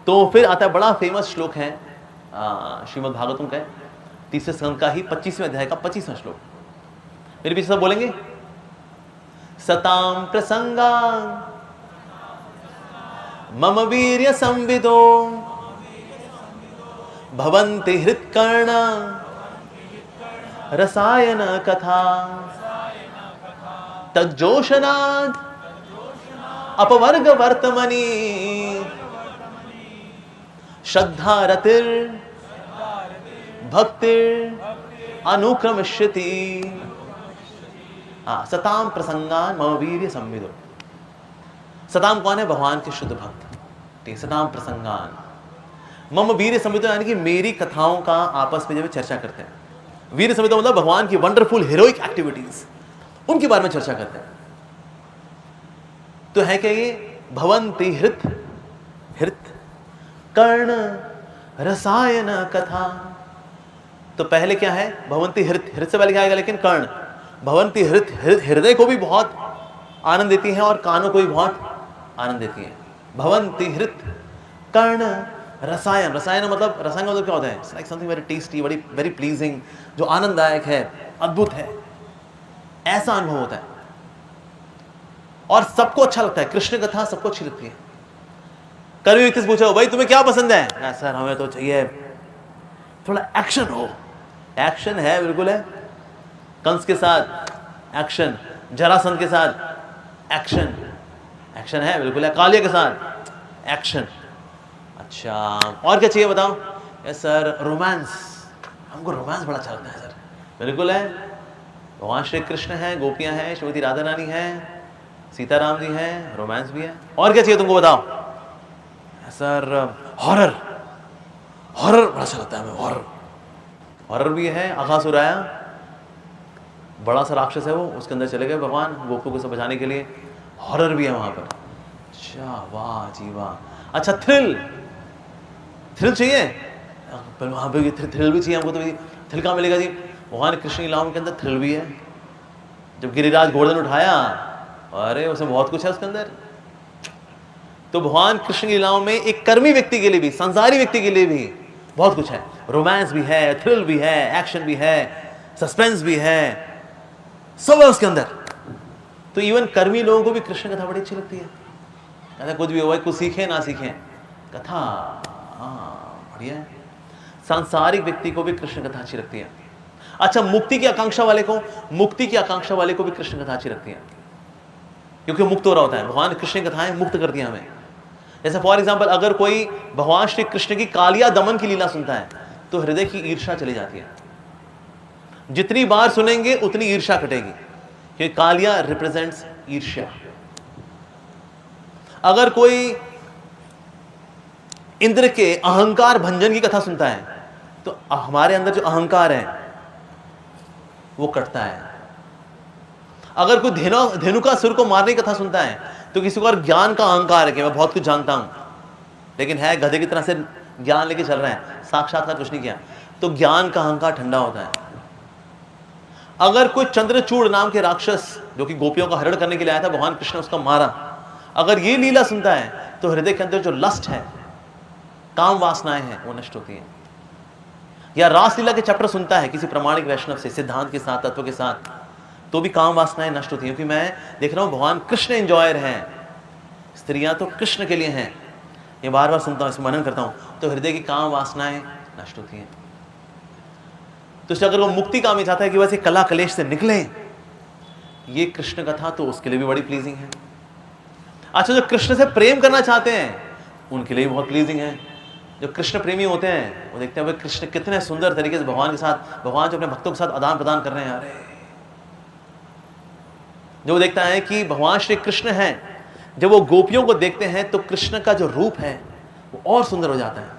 तो फिर आता है बड़ा फेमस श्लोक है श्रीमद् भागवतम का, तीसरे स्कंद का ही 25वें अध्याय का 25वां श्लोक। मेरे पीछे सब बोलेंगे, सताम प्रसंगा मम वीर्य संविदो भवन्ति हृत्कर्ण रसायन कथा तज्जोषनात् अपवर्ग वर्तमनि श्रद्धा रतिर भक्तिर अनुक्रमश्यति। सताम प्रसंगान मम वीर्य संविदो। सताम कौन है? भगवान के शुद्ध भक्त। ठीक, सताम प्रसंगान मम वीर्य संविदो, यानी कि मेरी कथाओं का आपस में जब चर्चा करते हैं। वीर संविदो मतलब भगवान की वंडरफुल हीरोइक एक्टिविटीज, उनके बारे में चर्चा करते हैं। तो है क्या ये? भवन्ति हृत कर्ण रसायन कथा। तो पहले क्या है? भवन्ति हृत से पहले क्या आएगा? लेकिन कर्ण। भवन्ति हृत, हृदय को भी बहुत आनंद देती है और कानों को भी बहुत आनंद देती है। भवन्ति हृत कर्ण रसायन, रसायन मतलब क्या होता है? It's like something very tasty, very very pleasing, जो आनंददायक है, अद्भुत है, ऐसा अनुभव होता है और सबको अच्छा लगता है। कृष्ण कथा सबको अच्छी लगती है। कभी व्यक्ति से पूछो भाई तुम्हें क्या पसंद है? सर हमें तो चाहिए थोड़ा एक्शन हो। एक्शन है, बिल्कुल है। कंस के साथ एक्शन, जरासंध के साथ एक्शन, एक्शन है, बिल्कुल है। कालिया के साथ एक्शन। अच्छा और क्या चाहिए बताओ? यस सर रोमांस, हमको रोमांस बड़ा अच्छा लगता है सर। बिल्कुल है। भगवान श्री कृष्ण है, गोपियां हैं, श्रीमती राधा रानी है, सीताराम जी हैं, रोमांस भी है। और क्या चाहिए तुमको बताओ? सर हॉरर, हॉरर बड़ा अच्छा लगता है हमें। हॉरर, हॉरर भी है। अघासुर आया, बड़ा सा राक्षस है वो, उसके अंदर चले गए भगवान गोपियों को सब बचाने के लिए। हॉरर भी है वहां पर। अच्छा वाह जी वाह। अच्छा थ्रिल, थ्रिल चाहिए? पर वहां पे थ्रिल भी चाहिए हमको। तो थ्रिल कहाँ मिलेगा जी? भगवान कृष्ण की लीलाओं के अंदर थ्रिल भी है। जब गिरिराज गोवर्धन उठाया, अरे उसमें बहुत कुछ है उसके अंदर। तो भगवान कृष्ण की लीलाओं में एक कर्मी व्यक्ति के लिए भी, संसारी व्यक्ति के लिए भी बहुत कुछ है। रोमांस भी है, थ्रिल भी है, एक्शन भी है, सस्पेंस भी है, सब है उसके अंदर। तो इवन कर्मी लोगों को भी कृष्ण कथा बड़ी अच्छी लगती है। कहते कुछ भी हो, कुछ सीखें ना सीखें, कथा बढ़िया है। सांसारिक व्यक्ति को भी कृष्ण कथा अच्छी लगती है। अच्छा मुक्ति की आकांक्षा वाले को, मुक्ति की आकांक्षा वाले को भी कृष्ण कथा अच्छी लगती है, क्योंकि मुक्त हो रहा होता है। भगवान कृष्ण की कथाएं मुक्त करती हैं हमें। जैसे फॉर एग्जाम्पल अगर कोई भगवान श्री कृष्ण की कालिया दमन की लीला सुनता है तो हृदय की ईर्ष्या चली जाती है। जितनी बार सुनेंगे उतनी ईर्ष्या कटेगी, क्योंकि कालिया रिप्रेजेंट्स ईर्ष्या। अगर कोई इंद्र के अहंकार भंजन की कथा सुनता है तो हमारे अंदर जो अहंकार है वो कटता है। अगर कोई धेनुकासुर को मारने की कथा सुनता है तो किसी को और ज्ञान का अहंकार है कि मैं बहुत कुछ जानता हूं, लेकिन है गधे की तरह से ज्ञान लेके चल रहा है, साक्षात्कार कुछ नहीं किया, तो ज्ञान का अहंकार ठंडा होता है। अगर कोई चंद्रचूड़ नाम के राक्षस जो कि गोपियों का हरण करने के लिए आया था, भगवान कृष्ण उसका मारा, अगर ये लीला सुनता है तो हृदय के अंदर जो लस्ट है, काम वासनाएं हैं, वो नष्ट होती हैं। या रासलीला के चैप्टर सुनता है किसी प्रमाणिक वैष्णव से, सिद्धांत के साथ, तत्व के साथ, तो भी काम वासनाएं नष्ट होती हैं। क्योंकि मैं देख रहा हूं भगवान कृष्ण एंजॉयर हैं, स्त्रियां तो कृष्ण के लिए हैं, ये बार बार सुनता हूं, इसमें मनन करता हूं, तो हृदय की काम वासनाएं नष्ट होती हैं। तो अगर वो मुक्ति कामी चाहता है कि वैसे कला कलेश से निकले, ये कृष्ण कथा तो उसके लिए भी बड़ी प्लीजिंग है। अच्छा जो कृष्ण से प्रेम करना चाहते हैं उनके लिए भी बहुत प्लीजिंग है। जो कृष्ण प्रेमी होते हैं वो देखते हैं भाई कृष्ण कितने सुंदर तरीके से भगवान के साथ, भगवान जो अपने भक्तों के साथ आदान प्रदान कर रहे हैं। अरे जो देखता है कि भगवान श्री कृष्ण हैं, जब वो गोपियों को देखते हैं तो कृष्ण का जो रूप है वो और सुंदर हो जाता है।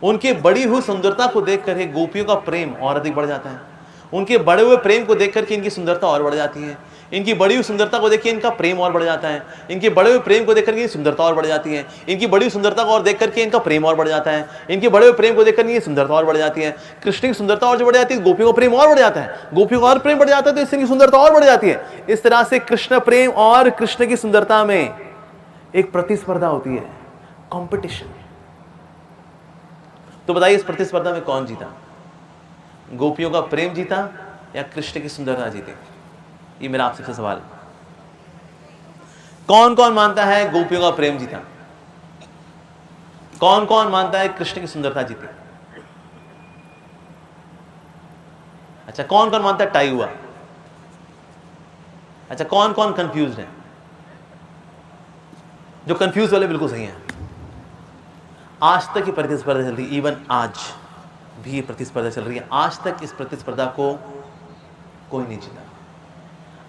उनकी बड़ी हुई सुंदरता को देखकर ही गोपियों का प्रेम और अधिक बढ़ जाता है। उनके बड़े हुए प्रेम को देखकर के इनकी सुंदरता और बढ़ जाती है। इनकी बड़ी हुई सुंदरता को देखकर इनका प्रेम और बढ़ जाता है। इनके बड़े हुए प्रेम को देखकर इनकी सुंदरता और बढ़ जाती है। इनकी बड़ी हुई सुंदरता को और देख करके इनका प्रेम और बढ़ जाता है। इनके बड़े हुए प्रेम को देखकर इनकी सुंदरता और बढ़ जाती है। कृष्ण की सुंदरता और जो बढ़ जाती है, गोपियों का प्रेम और बढ़ जाता है। गोपियों का और प्रेम बढ़ जाता है तो इससे इनकी सुंदरता और बढ़ जाती है। इस तरह से कृष्ण प्रेम और कृष्ण की सुंदरता में एक प्रतिस्पर्धा होती है, कॉम्पिटिशन। तो बताइए इस प्रतिस्पर्धा में कौन जीता? गोपियों का प्रेम जीता या कृष्ण की सुंदरता जीती? ये मेरा आपसे सवाल। कौन कौन मानता है गोपियों का प्रेम जीता? कौन कौन मानता है कृष्ण की सुंदरता जीती? अच्छा कौन कौन मानता है टाई हुआ? अच्छा कौन कौन कंफ्यूज्ड है? जो कंफ्यूज वाले बिल्कुल सही हैं। आज तक ये प्रतिस्पर्धा चल रही है, इवन आज भी ये प्रतिस्पर्धा चल रही है। आज तक इस प्रतिस्पर्धा को कोई नहीं जीता।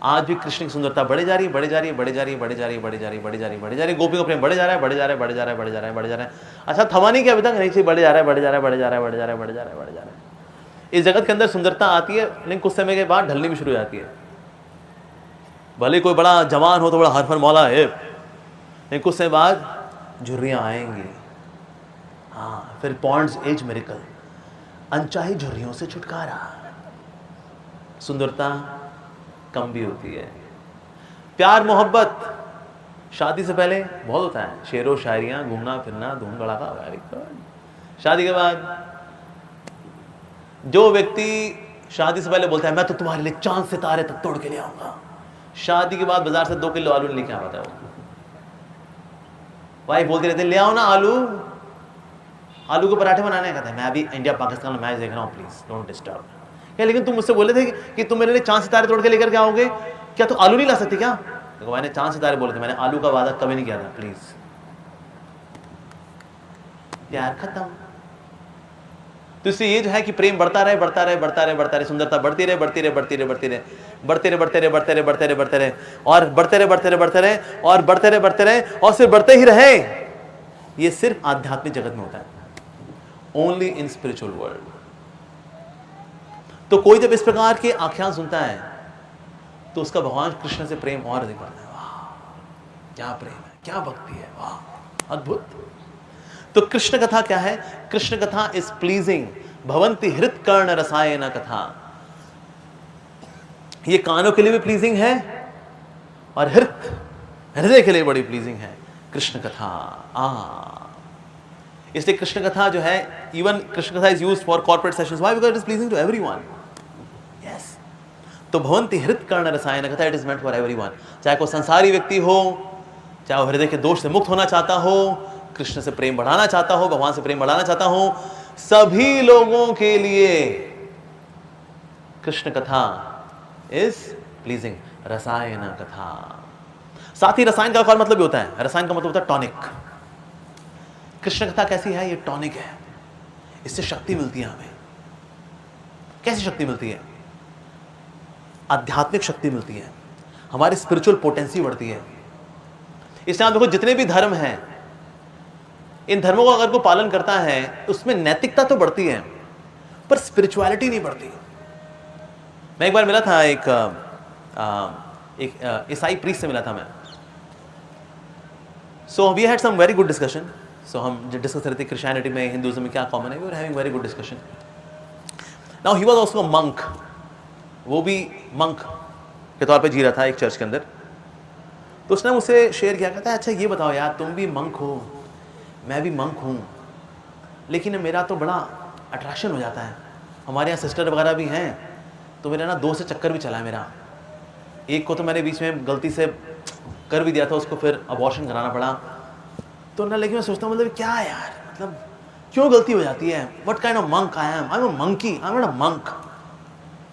आज भी कृष्ण की सुंदरता बढ़े जा रही है, बढ़े जा रही है, बढ़े जा रही है, बढ़े जा रही है, बढ़े जा रही है, बढ़े जा रही है, बढ़े जा रही है। गोपियों का प्रेम बढ़े जा रहा है, बढ़े जा रहा है, बढ़े जा रहा है, बढ़े जा रहा है, बढ़े जा रहा है, बढ़े जा रहा है। अच्छा थमा नहीं क्या अभी तक? नहीं चाहिए, बढ़े जा रहा है, बढ़े जा रहा है, बढ़े जा रहा है, बढ़े जा रहा है, बढ़े जा रहा है, बढ़े जा रहा है। इस जगत के अंदर सुंदरता आती है, लेकिन कुछ समय के बाद ढलनी भी शुरू हो जाती है। भले कोई बड़ा जवान हो तो बड़ा हरफन मौला है, लेकिन कुछ समय बाद झुर्रियां आएंगी। हाँ फिर पॉन्ड्स एज मेरिकल, अनचाही झुर्रियों से छुटकारा। सुंदरता कम भी होती है। प्यार मोहब्बत शादी से पहले बहुत होता है, शेरो शायरियाँ, घूमना फिरना, धूम धड़ाका, वेरी गुड। शादी के बाद जो व्यक्ति शादी से पहले बोलता है मैं तो तुम्हारे लिए चांद सितारे तक तोड़ के ले आऊंगा, शादी के बाद बाजार से 2 किलो आलू लेके आ पाता है वो। वाइफ बोलती रहती है ले आओ ना आलू, आलू के पराठे बनाने कहता है मैं अभी इंडिया पाकिस्तान में मैच देख रहा हूँ, प्लीज डोंट डिस्टर्ब। क्या लेकिन तुम मुझसे बोले थे कि तुम मेरे लिए चांद सितारे तोड़ के लेकर के आओगे, क्या तो आलू नहीं ला सकती क्या? देखो मैंने चांद सितारे बोले थे, मैंने आलू का वादा कभी नहीं किया था, प्लीज। प्यार खत्म। तो इससे ये जो है कि प्रेम बढ़ता रहे बढ़ता रहे बढ़ता रहे बढ़ता रहे, सुंदरता बढ़ती रहे बढ़ती रहे बढ़ती रहे बढ़ती रहे बढ़ते रहे बढ़ते रहे बढ़ते रहे बढ़ते रहे बढ़ते रहे और बढ़ते रहे बढ़ते रहे बढ़ते रहे और बढ़ते रहे बढ़ते रहे और सिर्फ बढ़ते ही रहे। ये सिर्फ आध्यात्मिक जगत में होता है, ओनली इन स्पिरिचुअल वर्ल्ड। तो कोई जब इस प्रकार के आख्यान सुनता है तो उसका भगवान कृष्ण से प्रेम और अधिक बढ़ता है। वाह क्या प्रेम है, क्या भक्ति है, वाह अद्भुत। तो कृष्ण कथा क्या है? कृष्ण कथा इज प्लीजिंग, भवंति हृत कर्ण रसायन कथा। ये कानों के लिए भी प्लीजिंग है और हृदय के लिए बड़ी प्लीजिंग है कृष्ण कथा। इसलिए कृष्ण कथा जो है, इवन कृष्ण कथा is used for corporate sessions. Why? Because it is pleasing to everyone. Yes, तो भवंति हृत कर्ण रसायन कथा, it is meant for everyone. चाहे कोई संसारी व्यक्ति हो, चाहे वो हृदय के दोष से मुक्त होना चाहता हो, कृष्ण से प्रेम बढ़ाना चाहता हो, भगवान से प्रेम बढ़ाना चाहता हो, सभी लोगों के लिए कृष्ण कथा इज प्लीजिंग। रसायन कथा, साथ ही रसायन का और मतलब भी होता है, रसायन का मतलब होता है टॉनिक। कृष्ण कथा कैसी है? ये टॉनिक है, इससे शक्ति मिलती है हमें। कैसी शक्ति मिलती है? आध्यात्मिक शक्ति मिलती है, हमारी स्पिरिचुअल पोटेंसी बढ़ती है। इसलिए आप देखो जितने भी धर्म हैं, इन धर्मों का अगर कोई पालन करता है उसमें नैतिकता तो बढ़ती है पर स्पिरिचुअलिटी नहीं बढ़ती। मैं एक बार मिला था एक ईसाई प्रीस्ट से मिला था मैं। So we had some very good discussion. सो हम डिस्कस कर रहे थे क्रिश्चियनिटी में, हिंदुइज्म में क्या कॉमन है। We were having very good discussion. Now he was also a monk, वो भी मंक के तौर पे जी रहा था एक चर्च के अंदर। तो उसने मुझसे शेयर किया, कहता है अच्छा ये बताओ यार, तुम भी मंक हो, मैं भी मंक हूँ, लेकिन मेरा तो बड़ा अट्रैक्शन हो जाता है। हमारे यहाँ सिस्टर वगैरह भी हैं, तो मेरा ना 2 से चक्कर भी चला है मेरा। एक को तो मैंने बीच में गलती से कर भी दिया था, उसको फिर अबॉर्शन कराना पड़ा। तो ना, लेकिन मैं सोचता हूँ मतलब क्या है यार, मतलब क्यों गलती हो जाती है? What kind of monk I am? I am a monkey, I am not a monk.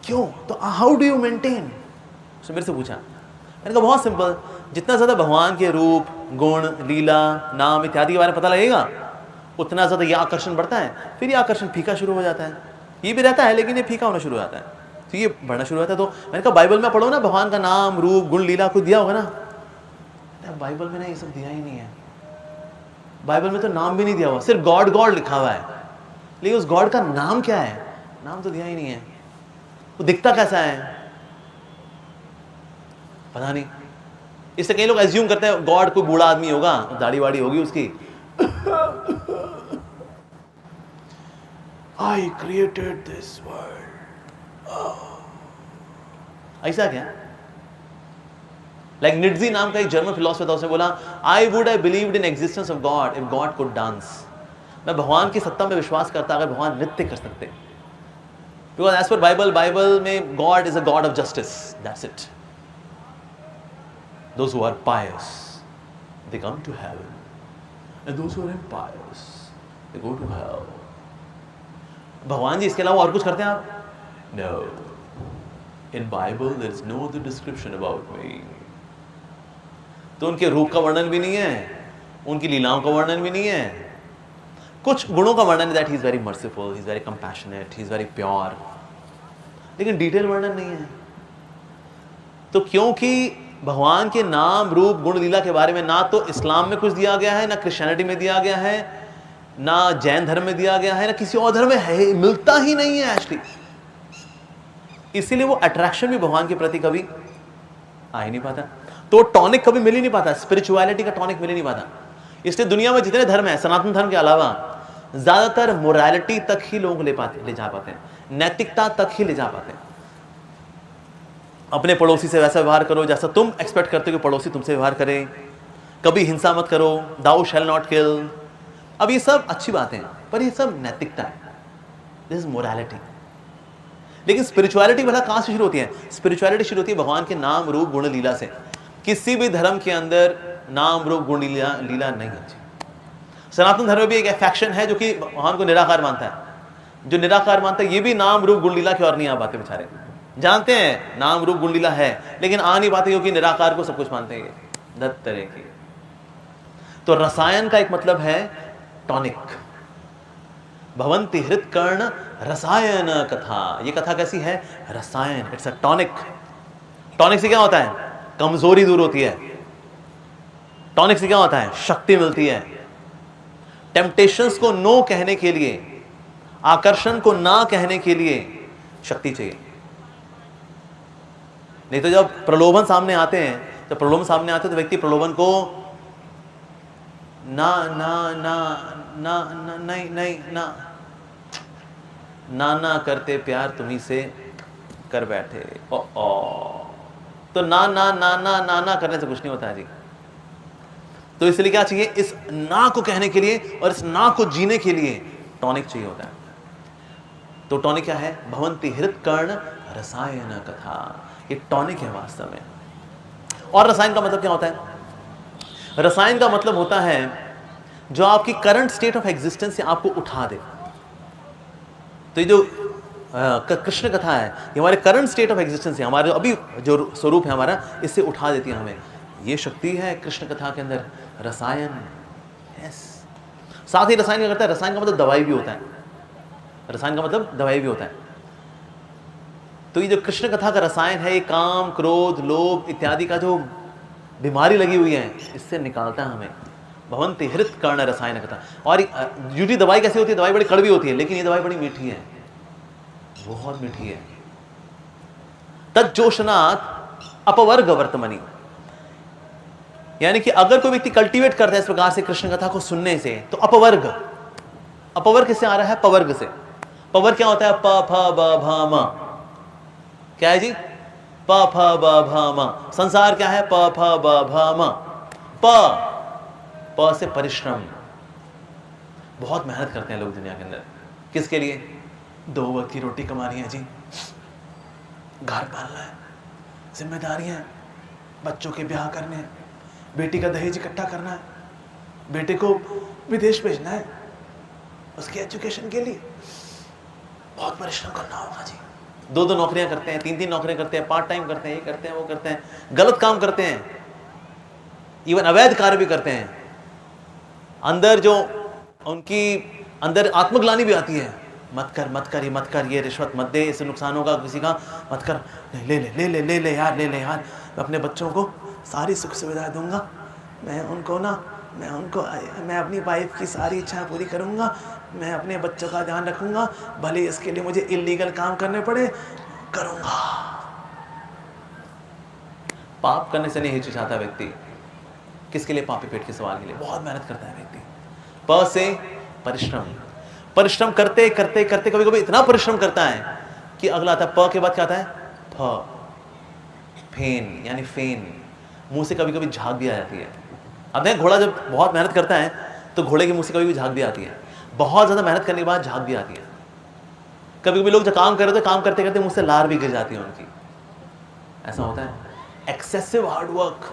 क्यों? तो हाउ डू यू मेंटेन? उसने मेरे से पूछा। मैंने कहा बहुत सिंपल, जितना ज़्यादा भगवान के रूप, गुण, लीला, नाम इत्यादि के बारे में पता लगेगा, उतना ज़्यादा ये आकर्षण बढ़ता है। फिर ये आकर्षण फीका शुरू हो जाता है। ये भी रहता है लेकिन ये फीका होना शुरू हो जाता है, तो ये बढ़ना शुरू होता है। तो मैंने कहा बाइबल में पढ़ो ना, भगवान का नाम, रूप, गुण, लीला कुछ दिया होगा ना। बाइबल में ना ये सब दिया ही नहीं है। बाइबल में तो नाम भी नहीं दिया हुआ, सिर्फ गॉड गॉड लिखा हुआ है, लेकिन उस गॉड का नाम क्या है? नाम तो दिया ही नहीं है। वो दिखता कैसा है पता नहीं। इससे कई लोग एज्यूम करते हैं गॉड कोई बूढ़ा आदमी होगा, दाढ़ी वाड़ी होगी उसकी। आई क्रिएटेड दिस वर्ल्ड, ऐसा क्या? लाइक निट्जी नाम का एक जर्मन फिलोसफर था, उसने बोला I would have believed in existence of God if God could dance. मैं भगवान की सत्ता में विश्वास करता अगर भगवान नृत्य कर सकते। बिकॉज एज पर बाइबल में God is a God of justice, that's it. Those who are pious, they come to heaven, and those who are impious, they go to hell. भगवान जी इसके अलावा और कुछ करते हैं आप? No. In Bible there is no other description about me. तो उनके रूप का वर्णन भी नहीं है, उनकी लीलाओं का वर्णन भी नहीं है। कुछ गुणों का वर्णन है, that he is very merciful, he is very compassionate, he is very pure, लेकिन डिटेल वर्णन नहीं है। तो क्योंकि भगवान के नाम, रूप, गुण, लीला के बारे में ना तो इस्लाम में कुछ दिया गया है, ना क्रिश्चियनिटी में दिया गया है, ना जैन धर्म में दिया गया है, ना किसी और धर्म में है, मिलता ही नहीं है एक्चुअली। इसीलिए वो अट्रैक्शन भी भगवान के प्रति कभी आ ही नहीं पाता। तो टॉनिक कभी मिल ही नहीं पाता, स्पिरिचुअलिटी का टॉनिक मिल ही नहीं पाता। इसलिए दुनिया में जितने धर्म है, सनातन धर्म के अलावा ज्यादातर मोरालिटी तक ही लोग ले जा पाते हैं, नैतिकता तक ही ले जा पाते हैं। अपने पड़ोसी से वैसा व्यवहार करो जैसा तुम एक्सपेक्ट करते हो कि पड़ोसी तुमसे व्यवहार करे। कभी हिंसा मत करो, दाउ शैल नॉट किल। अब ये सब अच्छी बातें हैं, पर ये सब नैतिकता है, दिस इज मोरालिटी। लेकिन स्पिरिचुअलिटी भला कहां से शुरू होती है? स्पिरिचुअलिटी शुरू होती है भगवान के नाम रूप गुण लीला से। किसी भी धर्म के अंदर नाम रूप गुण लीला नहीं है। सनातन धर्म में भी एक फैक्शन है जो कि भगवान को निराकार मानता है। जो निराकार मानता है ये भी नाम रूप गुण लीला की ओर नहीं आ पाते बेचारे, जानते हैं नाम रूप गुण लीला है लेकिन आ नहीं पाते क्योंकि निराकार को सब कुछ मानते हैं, दत्त तरह की। तो रसायन का एक मतलब है टॉनिक। भवंति हृत कर्ण रसायन कथा, ये कथा कैसी है? रसायन, इट्स अ टॉनिक। टॉनिक से क्या होता है? कमजोरी दूर होती है। टॉनिक से क्या होता है? शक्ति मिलती है। टेम्पटेशंस को नो कहने के लिए, आकर्षण को ना कहने के लिए शक्ति चाहिए। नहीं तो जब प्रलोभन सामने आते हैं, तो प्रलोभन सामने आते हैं तो व्यक्ति प्रलोभन को ना ना ना ना ना नहीं नहीं ना ना ना करते प्यार तुम्ही से कर बैठे। तो ना ना ना ना ना ना करने से कुछ नहीं होता है जी। तो इसलिए क्या चाहिए? इस ना को कहने के लिए और इस ना को जीने के लिए टॉनिक चाहिए होता है। तो टॉनिक क्या है? भवंति हृत कर्ण रसायन कथा, ये टॉनिक है वास्तव में। और रसायन का मतलब क्या होता है? रसायन का मतलब होता है जो आपकी करंट स्टेट ऑफ एग्जिस्टेंस से आपको उठा दे। तो ये जो कृष्ण कथा है ये हमारे करंट स्टेट ऑफ एग्जिस्टेंस है, हमारे अभी जो स्वरूप है हमारा, इससे उठा देती है हमें। ये शक्ति है कृष्ण कथा के अंदर, रसायन। यस, साथ ही रसायन क्या करता है? रसायन का मतलब दवाई भी होता है। रसायन का मतलब दवाई भी होता है। तो ये जो कृष्ण कथा का रसायन है, ये काम, क्रोध, लोभ इत्यादि का जो बीमारी लगी हुई है, इससे निकालता है हमें। भवंति हृत कर्ण रसायन कथा। और यूटी दवाई कैसी होती है? दवाई बड़ी कड़वी होती है, लेकिन ये दवाई बड़ी मीठी है, बहुत मीठी है। तज्जोशनात् अपवर्ग वर्तमनि, यानी कि अगर कोई व्यक्ति कल्टीवेट करता है इस प्रकार से कृष्ण कथा को सुनने से, तो अपवर्ग, अपवर्ग किससे आ रहा है? पवर्ग से। पवर्ग क्या होता है? प फ ब भ म, क्या है जी? प फ ब भ म। संसार क्या है? प फ ब भ म। प से परिश्रम। बहुत मेहनत करते हैं लोग दुनिया के अंदर, किसके लिए? 2 वक्त की रोटी कमानी है जी, घर पालना है, जिम्मेदारियां, बच्चों के ब्याह करने हैं, बेटी का दहेज इकट्ठा करना है, बेटे को विदेश भेजना है, उसके एजुकेशन के लिए बहुत परिश्रम करना होगा जी। 2 नौकरियां करते हैं, 3 नौकरियां करते हैं, पार्ट टाइम करते हैं, ये करते हैं, वो करते हैं, गलत काम करते हैं, इवन अवैध कार्य भी करते हैं। अंदर जो उनकी अंदर आत्मग्लानि भी आती है, मत कर मत कर, ये मत कर, ये रिश्वत मत दे, इससे नुकसान होगा किसी का, मत कर, नहीं ले ले ले ले ले ले यार, ले ले यार, मैं अपने बच्चों को सारी सुख सुविधाएं दूंगा, मैं अपनी वाइफ की सारी इच्छाएं पूरी करूंगा, मैं अपने बच्चों का ध्यान रखूंगा, भले इसके लिए मुझे इल्लीगल काम करने पड़े, करूंगा। पाप करने से नहीं हिचकिचाता व्यक्ति, किसके लिए? पापी पेट के सवाल के लिए बहुत मेहनत करता है व्यक्ति। प से परिश्रम, परिश्रम करते करते करते कभी कभी इतना परिश्रम करता है कि अगला आता है प के बाद क्या आता है? फ, फेन, यानी फेन। मुंह से कभी कभी झाग भी आ जाती है। अब देखें, घोड़ा जब बहुत मेहनत करता है तो घोड़े के मुंह से कभी भी झाग भी आती है, बहुत ज्यादा मेहनत करने के बाद झाग भी आती है। कभी कभी लोग जब काम कर रहे थे, काम करते करते मुंह से लार भी गिर जाती है उनकी, ऐसा होता है। एक्सेसिव हार्ड वर्क,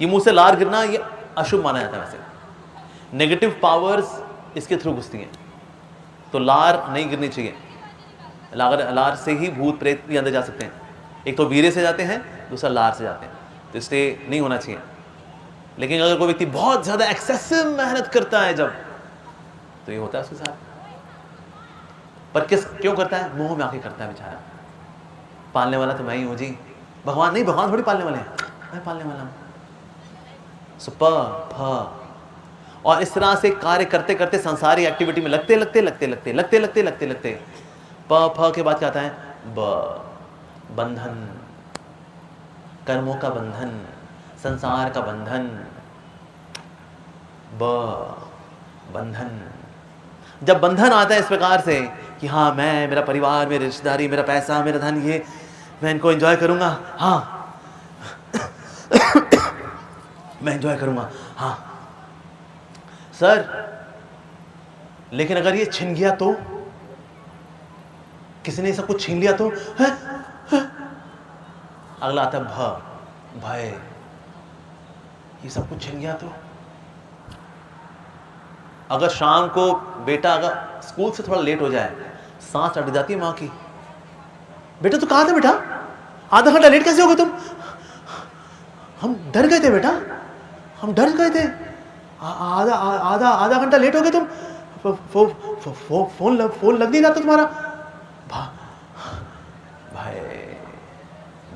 ये मुंह से लार गिरना ये अशुभ माना जाता है। वैसे नेगेटिव पावर्स इसके थ्रू घुसती हैं, तो लार नहीं गिरनी चाहिए। लार से ही भूत प्रेत भी अंदर जा सकते हैं, एक तो वीरे से जाते हैं, दूसरा लार से जाते हैं, तो इसलिए नहीं होना चाहिए। लेकिन अगर कोई व्यक्ति बहुत ज्यादा एक्सेसिव मेहनत करता है जब, तो ये होता है उसके साथ। पर क्यों करता है? मोह में आके करता है बेचारा। पालने वाला तो मैं ही हूं जी, भगवान नहीं, भगवान थोड़ी पालने वाले हैं, मैं पालने वाला हूं। सो प फ, और इस तरह से कार्य करते करते संसारी एक्टिविटी में लगते लगते लगते लगते लगते लगते लगते लगते प फ के बाद क्या आता है? ब, बंधन, कर्मों का बंधन, संसार का बंधन। ब, बंधन। जब बंधन आता है इस प्रकार से कि हाँ मैं, मेरा परिवार, मेरी रिश्तेदारी, मेरा पैसा, मेरा धन, ये मैं इनको एंजॉय करूंगा, हाँ मैं एंजॉय करूंगा। हाँ सर, लेकिन अगर ये छिन गया तो, किसी ने सब कुछ छीन लिया तो? है? अगला आता है भय, ये सब कुछ छिन गया तो? अगर शाम को बेटा अगर स्कूल से थोड़ा लेट हो जाए, सांस अटक जाती है माँ की, बेटा तू कहाँ था बेटा, आधा घंटा लेट कैसे हो गए तुम? हम डर गए थे बेटा, हम डर गए थे, आधा आधा आधा घंटा लेट हो गए तुम, फोन लग नहीं रहा था तुम्हारा। भाई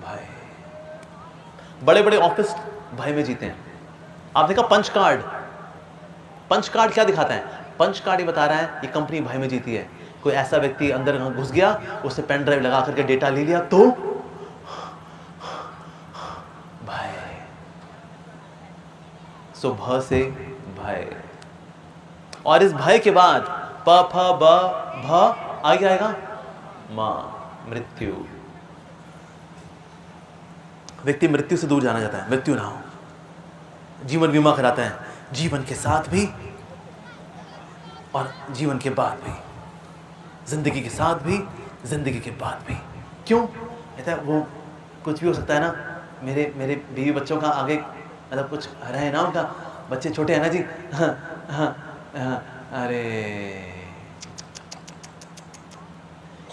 भाई, बड़े बड़े ऑफिस भाई में जीते हैं। आप देखा पंच कार्ड, पंच कार्ड क्या दिखाता है? पंच कार्ड ये बता रहा है ये कंपनी भाई में जीती है। कोई ऐसा व्यक्ति अंदर घुस गया, उससे पेन ड्राइव लगा करके डेटा ले लिया तो भाई, सो भ से भय, और इस भय के बाद प फ ब भ आगे आएगा मां, मृत्यु। व्यक्ति मृत्यु से दूर जाना चाहता है, मृत्यु ना हो। जीवन बीमा कराता है, जीवन के साथ भी और जीवन के बाद भी, जिंदगी के साथ भी, जिंदगी के बाद भी। क्यों? कहता है वो कुछ भी हो सकता है ना, मेरे बीवी बच्चों का आगे मतलब कुछ रहे ना, उनका बच्चे छोटे हैं ना जी। हाँ, अरे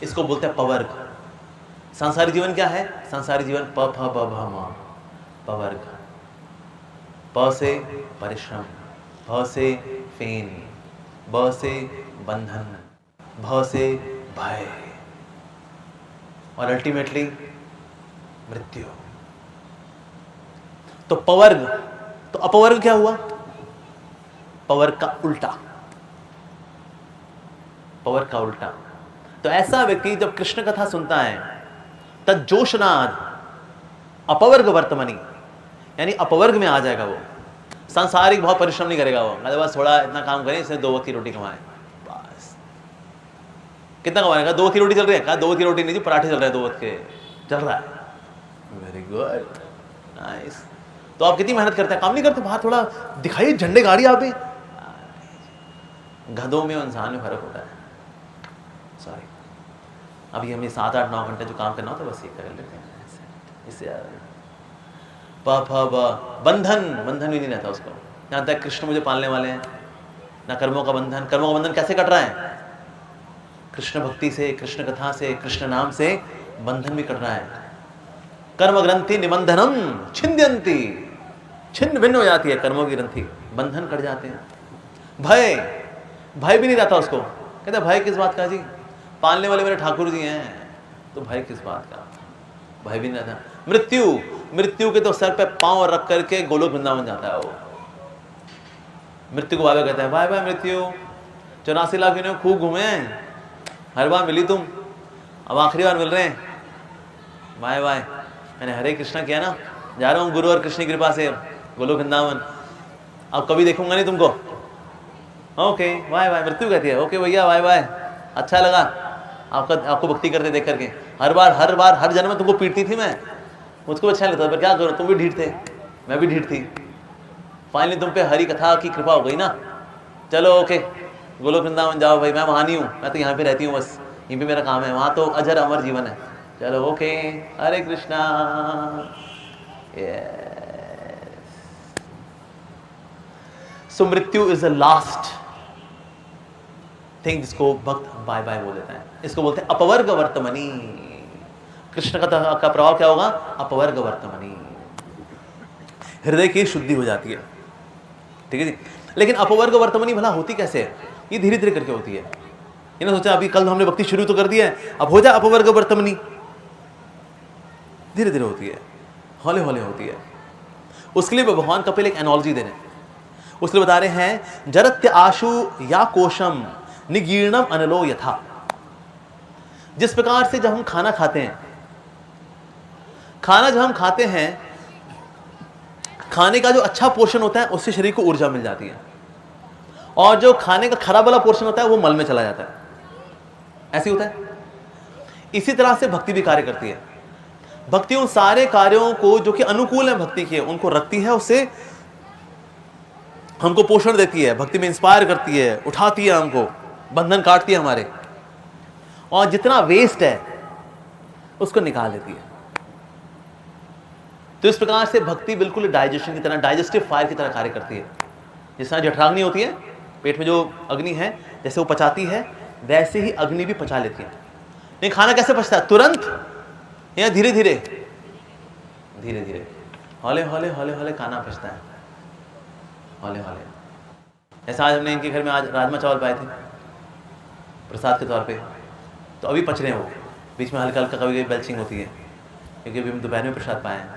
इसको बोलते हैं पवर्ग। सांसारिक जीवन क्या है? सांसारिक जीवन प फ ब भ म, पवर्ग। प से परिश्रम, भ से फेन, ब से बंधन, भ से भय, और अल्टीमेटली मृत्यु। तो पवर्ग, तो अपवर्ग क्या हुआ? पवर्ग का उल्टा, पवर्ग का उल्टा। तो ऐसा व्यक्ति जब कृष्ण कथा सुनता है, तज्जोशनाद अपवर्ग वर्तमनी, यानी अपवर्ग में आ जाएगा। वो सांसारिक बहुत परिश्रम नहीं करेगा, वो बस थोड़ा इतना काम करें, इससे 2 वक्त की रोटी कमाए, बस। कितना कमाएगा? 2 वक्त की रोटी चल रही है? कहा 2 वक्त की रोटी नहीं जी, पराठे चल रहे हैं, 2 वक्त के चल रहा है। Very good, nice. तो आप कितनी मेहनत करते हैं? काम नहीं करते? बाहर थोड़ा दिखाइए झंडे गाड़ी आप भी। गधों में और इंसान में फर्क होता है। सॉरी, अभी हमें 7, 8, 9 घंटे जो काम करना होता है बस ये कर लेते हैं, इससे प फ ब, बंधन, बंधन भी नहीं रहता उसको। यहाँ तक कृष्ण मुझे पालने वाले हैं, ना कर्मों का बंधन। कर्मों का बंधन कैसे कट रहा है? कृष्ण भक्ति से, कृष्ण कथा से, कृष्ण नाम से बंधन भी कट रहा है। कर्म ग्रंथि निबंधनम छिंद्यंती, छिन्न भिन्न हो जाती है कर्मों की ग्रंथि, बंधन कट जाते हैं। भय, भय भी नहीं रहता उसको। कहते भय किस बात का जी, पालने वाले मेरे ठाकुर जी हैं, तो भय किस बात का? भय भी नहीं रहता। मृत्यु, मृत्यु के तो सर पे पांव रख करके गोलोक वृंदावन जाता है वो। मृत्यु को बाबा कहते हैं बाय बाय मृत्यु, 84 लाख महीने खूब घूमे हैं, हर बार मिली तुम, अब आखिरी बार मिल रहे हैं, बाय बाय। मैंने हरे कृष्णा किया ना, जा रहा हूँ गुरु और कृष्ण की कृपा से गोलोक वृंदावन, अब कभी देखूंगा नहीं तुमको। Okay bye bye. मृत्यु कहती है ओके भैया बाय बाय, अच्छा लगा आपको भक्ति करते देख करके। हर बार हर जन्म में तुमको पीटती थी मैं, मुझको अच्छा लगता था, पर क्या करूँ, तुम भी ढीठ थे, मैं भी ढीठ थी। फाइनली तुम पे हरी कथा की कृपा हो गई ना, चलो ओके गोलोक वृंदावन जाओ भाई, मैं वहाँ नहीं हूँ, मैं तो यहाँ पे रहती हूँ, बस यहीं पे मेरा काम है, वहाँ तो अजर अमर जीवन है। चलो ओके, हरे कृष्णा। सो मृत्यु इज द लास्ट थिंग जिसको भक्त बाय बाय बोल देता है। इसको बोलते हैं अपवर्ग वर्तमनी। कृष्ण का प्रभाव क्या होगा? अपवर्ग वर्तमनी, हृदय की शुद्धि हो जाती है। ठीक है जी। लेकिन अपवर्ग वर्तमनी भला होती कैसे है? ये धीरे धीरे करके होती है। ये ना सोचा अभी कल हमने भक्ति शुरू तो कर दिया है, अब हो जाए अपवर्ग वर्तमनी। धीरे धीरे होती है, हौले हौले होती है। उसके लिए भगवान कपिल एक एनोलॉजी दे रहे हैं। उसके लिए बता रहे हैं जरत्य आशु या कोशम निगीर्णम अनलो यथा। जिस प्रकार से जब हम खाना खाते हैं, खाना जब हम खाते हैं, खाने का जो अच्छा पोर्शन होता है उससे शरीर को ऊर्जा मिल जाती है, और जो खाने का खराब वाला पोर्शन होता है वो मल में चला जाता है। ऐसे होता है। इसी तरह से भक्ति भी कार्य करती है। भक्ति उन सारे कार्यों को जो कि अनुकूल है भक्ति के, उनको रखती है, उससे हमको पोषण देती है, भक्ति में इंस्पायर करती है, उठाती है हमको, बंधन काटती है हमारे, और जितना वेस्ट है उसको निकाल देती है। तो इस प्रकार से भक्ति बिल्कुल डाइजेशन की तरह, डाइजेस्टिव फायर की तरह कार्य करती है। जिस तरह जठराग्नि होती है, पेट में जो अग्नि है जैसे वो पचाती है, वैसे ही अग्नि भी पचा लेती है। नहीं, खाना कैसे पचता है? तुरंत या धीरे धीरे? धीरे धीरे, हौले हौले हौले हौले खाना पचता है, हौले हौले। ऐसा आज हमने इनके घर में आज राजमा चावल पाए थे प्रसाद के तौर पे, तो अभी पच रहे हैं वो। बीच में हल्का हल्का कभी कभी बेल्चिंग होती है, क्योंकि अभी हम दोपहर में प्रसाद पाए हैं,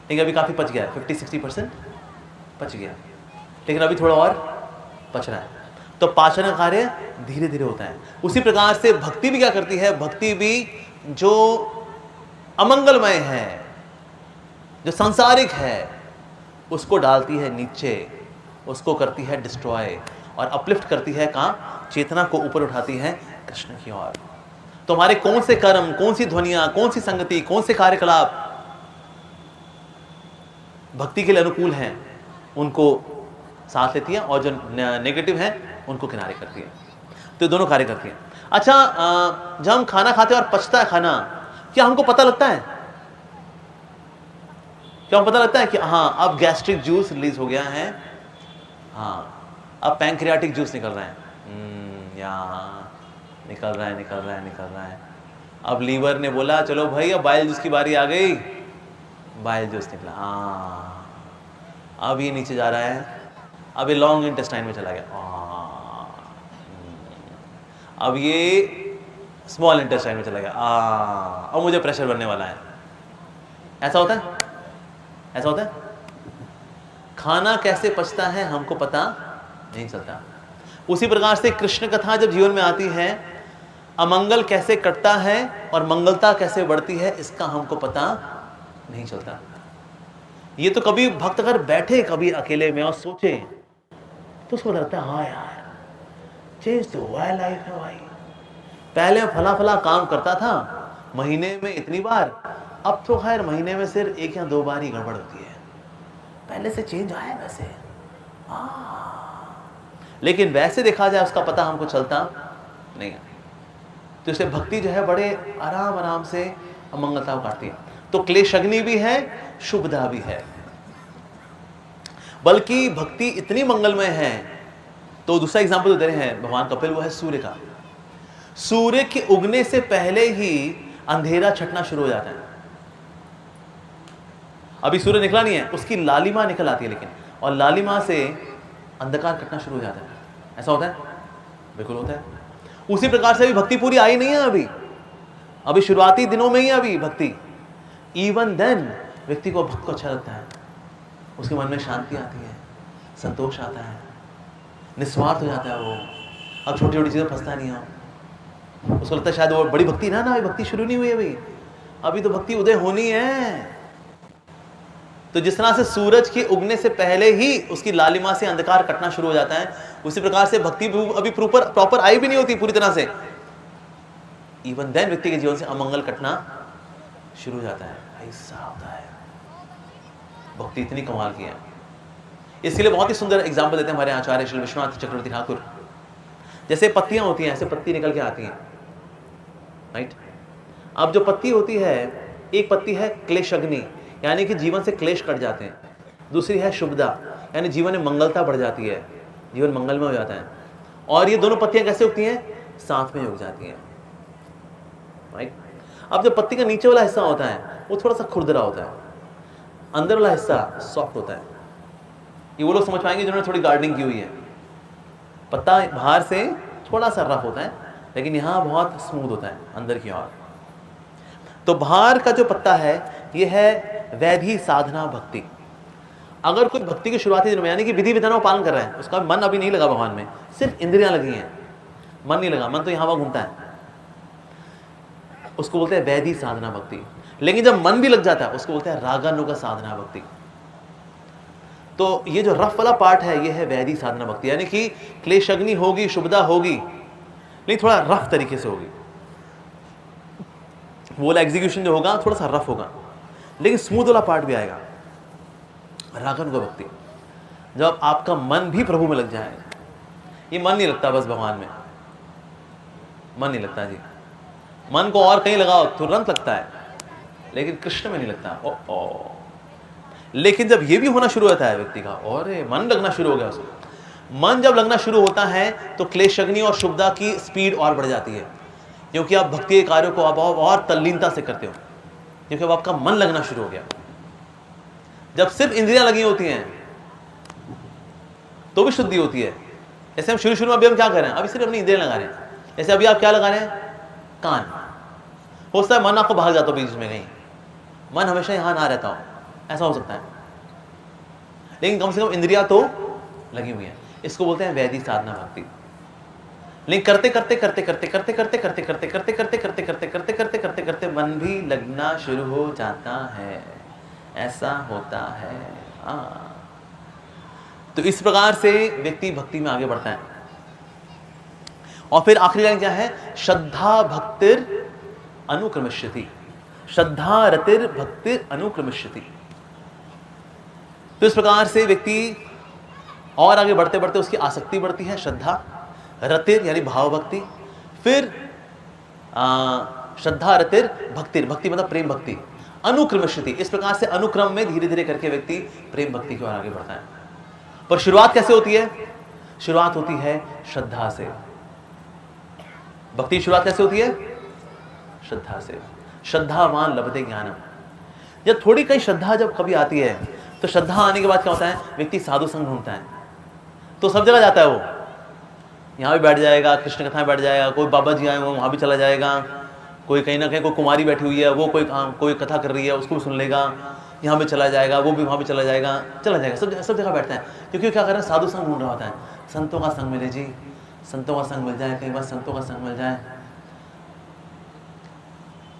लेकिन अभी काफ़ी पच गया है, 50-60% पच गया, लेकिन अभी थोड़ा और पच रहा है। तो पाचन का कार्य धीरे धीरे होता है। उसी प्रकार से भक्ति भी क्या करती है? भक्ति भी जो अमंगलमय है, जो सांसारिक है, उसको डालती है नीचे, उसको करती है डिस्ट्रॉय, और अपलिफ्ट करती है कहाँ? चेतना को ऊपर उठाती है कृष्ण की ओर। तो हमारे कौन से कर्म, कौन सी ध्वनियां, कौन सी संगति, कौन से कार्यकलाप भक्ति के लिए अनुकूल हैं, उनको साथ लेती है, और जो नेगेटिव हैं उनको किनारे करती है। तो दोनों कार्य करती है। अच्छा, जब हम खाना खाते हैं और पचता है खाना, क्या हमको पता लगता है? क्या हमको पता लगता है कि हाँ अब गैस्ट्रिक जूस रिलीज हो गया है, हाँ अब पैंक्रियाटिक जूस निकल रहा है, निकल रहा है, निकल रहा है, निकल रहा है। अब लीवर ने बोला चलो भाई अब बाइल जूस की बारी आ गई, बाइल जूस निकला, हाँ अब ये नीचे जा रहा है, अब ये लॉन्ग इंटेस्टाइन में चला गया, अब ये स्मॉल इंटेस्टाइन में चला गया, अब मुझे प्रेशर बनने वाला है। ऐसा होता है? ऐसा होता है? खाना कैसे पचता है हमको पता नहीं चलता। उसी प्रकार से कृष्ण कथा जब जीवन में आती है, अमंगल कैसे कटता है और मंगलता कैसे बढ़ती है, इसका हमको पता नहीं चलता। ये तो कभी भक्त अगर बैठे कभी अकेले में और सोचे तो उसको लगता है हाँ यार चेंज तो हुआ है लाइफ में भाई। पहले फला फला काम करता था महीने में इतनी बार, अब तो खैर महीने में सिर्फ 1 या 2 बार ही गड़बड़ होती है। पहले से चेंज आया वैसे, लेकिन वैसे देखा जाए उसका पता हमको चलता नहीं है। तो इससे भक्ति जो है बड़े आराम आराम से अमंगलता को काटती है। तो क्लेशग्नि भी है, शुभदा भी है, बल्कि भक्ति इतनी मंगलमय है। तो दूसरा एग्जाम्पल दे रहे हैं भगवान कपिल, वो है सूर्य का। सूर्य के उगने से पहले ही अंधेरा छटना शुरू हो जाता है। अभी सूर्य निकला नहीं है, उसकी लालिमा निकल आती है, लेकिन और लालिमा से अंधकार कटना शुरू हो जाता है। ऐसा होता है? बिल्कुल होता है। उसी प्रकार से अभी भक्ति पूरी आई नहीं है, अभी शुरुआती दिनों में ही अभी भक्ति। इवन देन व्यक्ति को भक्त को अच्छा लगता है, उसके मन में शांति आती है, संतोष आता है, निस्वार्थ हो जाता है वो। अब छोटी छोटी चीज़ें फंसता नहीं हो, उसको लगता है शायद वो बड़ी भक्ति ना अभी भक्ति शुरू नहीं हुई है, अभी तो भक्ति उदय होनी है। तो जिस तरह से सूरज के उगने से पहले ही उसकी लालिमा से अंधकार कटना शुरू हो जाता है, उसी प्रकार से भक्ति अभी प्रॉपर आई भी नहीं होती पूरी तरह से, इवन देन व्यक्ति के जीवन से अमंगल कटना शुरू हो जाता है। ऐसा होता है, भक्ति इतनी कमाल की है। इसके लिए बहुत ही सुंदर एग्जाम्पल देते हैं हमारे आचार्य श्री विश्वनाथ चक्रवर्ती ठाकुर। जैसे पत्तियां होती हैं, ऐसे पत्ती निकल के आती हैं, राइट। अब जो पत्ती होती है, एक पत्ती है क्लेशग्नि, यानी कि जीवन से क्लेश कट जाते हैं। दूसरी है शुभदा, यानी जीवन में मंगलता बढ़ जाती है, जीवन मंगलमय हो जाता है। और ये दोनों पत्तियां कैसे उगती हैं? साथ में उग जाती हैं, राइट। अब जो पत्ती का नीचे वाला हिस्सा होता है वो थोड़ा सा खुरदरा होता है, अंदर वाला हिस्सा सॉफ्ट होता है। ये वो लोग समझ पाएंगे जिन्होंने थोड़ी गार्डनिंग की हुई है। पत्ता बाहर से थोड़ा सा रफ होता है, लेकिन यहाँ बहुत स्मूथ होता है अंदर की ओर। तो बाहर का जो पत्ता है ये है वैधि साधना भक्ति। अगर कोई भक्ति की शुरुआती दिनों में, यानी कि विधि विधानों का पालन कर रहा है, उसका मन अभी नहीं लगा भगवान में, सिर्फ इंद्रियां लगी हैं, मन नहीं लगा, मन तो यहाँ वहाँ घूमता है, उसको बोलते हैं वैधि साधना भक्ति। लेकिन जब मन भी लग जाता है उसको बोलते हैं रागानुगा साधना भक्ति। तो ये जो रफ वाला पार्ट है ये है वैधि साधना भक्ति, यानी कि क्लेशग्नि होगी, शुभदा होगी, लेकिन थोड़ा रफ तरीके से होगी। वो वाला एग्जीक्यूशन जो होगा थोड़ा सा रफ होगा, लेकिन स्मूथ वाला पार्ट भी आएगा, रागानुगा भक्ति। जब आपका मन भी प्रभु में लग जाए। ये मन नहीं लगता बस भगवान में, मन नहीं लगता जी, मन को और कहीं लगाओ तुरंत लगता है, लेकिन कृष्ण में नहीं लगता। ओ लेकिन जब ये भी होना शुरू होता है व्यक्ति का, और मन लगना शुरू हो गया उसको, मन जब लगना शुरू होता है तो क्लेशग्नि और शुभदा की स्पीड और बढ़ जाती है, क्योंकि आप भक्ति के कार्यों को आप और तल्लीनता से करते हो, क्योंकि अब आपका मन लगना शुरू हो गया। जब सिर्फ इंद्रियां लगी होती हैं तो भी शुद्धि होती है। जैसे हम शुरू में अभी हम क्या कर रहे हैं, अभी सिर्फ अपनी इंद्रियां लगा रहे हैं। जैसे अभी आप क्या लगा रहे हैं, कान। हो सकता है मन आपको भाग जाता हो बीच में कहीं, मन हमेशा यहां ना रहता हो, ऐसा हो सकता है, लेकिन कम से कम इंद्रियां तो लगी हुई हैं। इसको बोलते हैं वैदिक साधना भक्ति। लेकिन करते करते करते करते करते करते करते करते करते करते करते करते करते करते करते करते मन भी लगना शुरू हो जाता है, ऐसा होता है। तो इस प्रकार से व्यक्ति भक्ति में आगे बढ़ता है। और फिर आखिरी लाइन क्या है, श्रद्धा भक्तिर अनुक्रमिष्यति, श्रद्धा रतिर भक्तिर अनुक्रमिष्यति। तो इस प्रकार से व्यक्ति और आगे बढ़ते बढ़ते उसकी आसक्ति बढ़ती है, श्रद्धा रतिर यानी भाव भक्ति, फिर श्रद्धा रतिर भक्तिर, भक्ति मतलब प्रेम भक्ति, अनुक्रमिष्यति। इस प्रकार से अनुक्रम में धीरे धीरे करके व्यक्ति प्रेम भक्ति की ओर आगे बढ़ता है। पर शुरुआत कैसे होती है, शुरुआत होती है श्रद्धा से। भक्ति की शुरुआत कैसे होती है, श्रद्धा से। श्रद्धावान लभते ज्ञानम। जब थोड़ी कई श्रद्धा जब कभी आती है तो श्रद्धा आने के बाद क्या होता है, व्यक्ति साधु संग ढूंढता है, तो सब जगह जाता है। वो यहाँ भी बैठ जाएगा, कृष्ण कथा में बैठ जाएगा, कोई बाबा जी आए वो वहाँ भी चला जाएगा, कोई कहीं ना कहीं कोई कुमारी बैठी हुई है वो कोई कथा कर रही है उसको भी सुन लेगा, यहाँ भी चला जाएगा, वो भी वहाँ भी चला जाएगा, सब जगह बैठता है। क्योंकि क्या कर रहा है, साधु संग ढूंढ रहा होता है। संतों का संग मिले जी, संतों का संग मिल जाए, कई बार संतों का संग मिल जाए।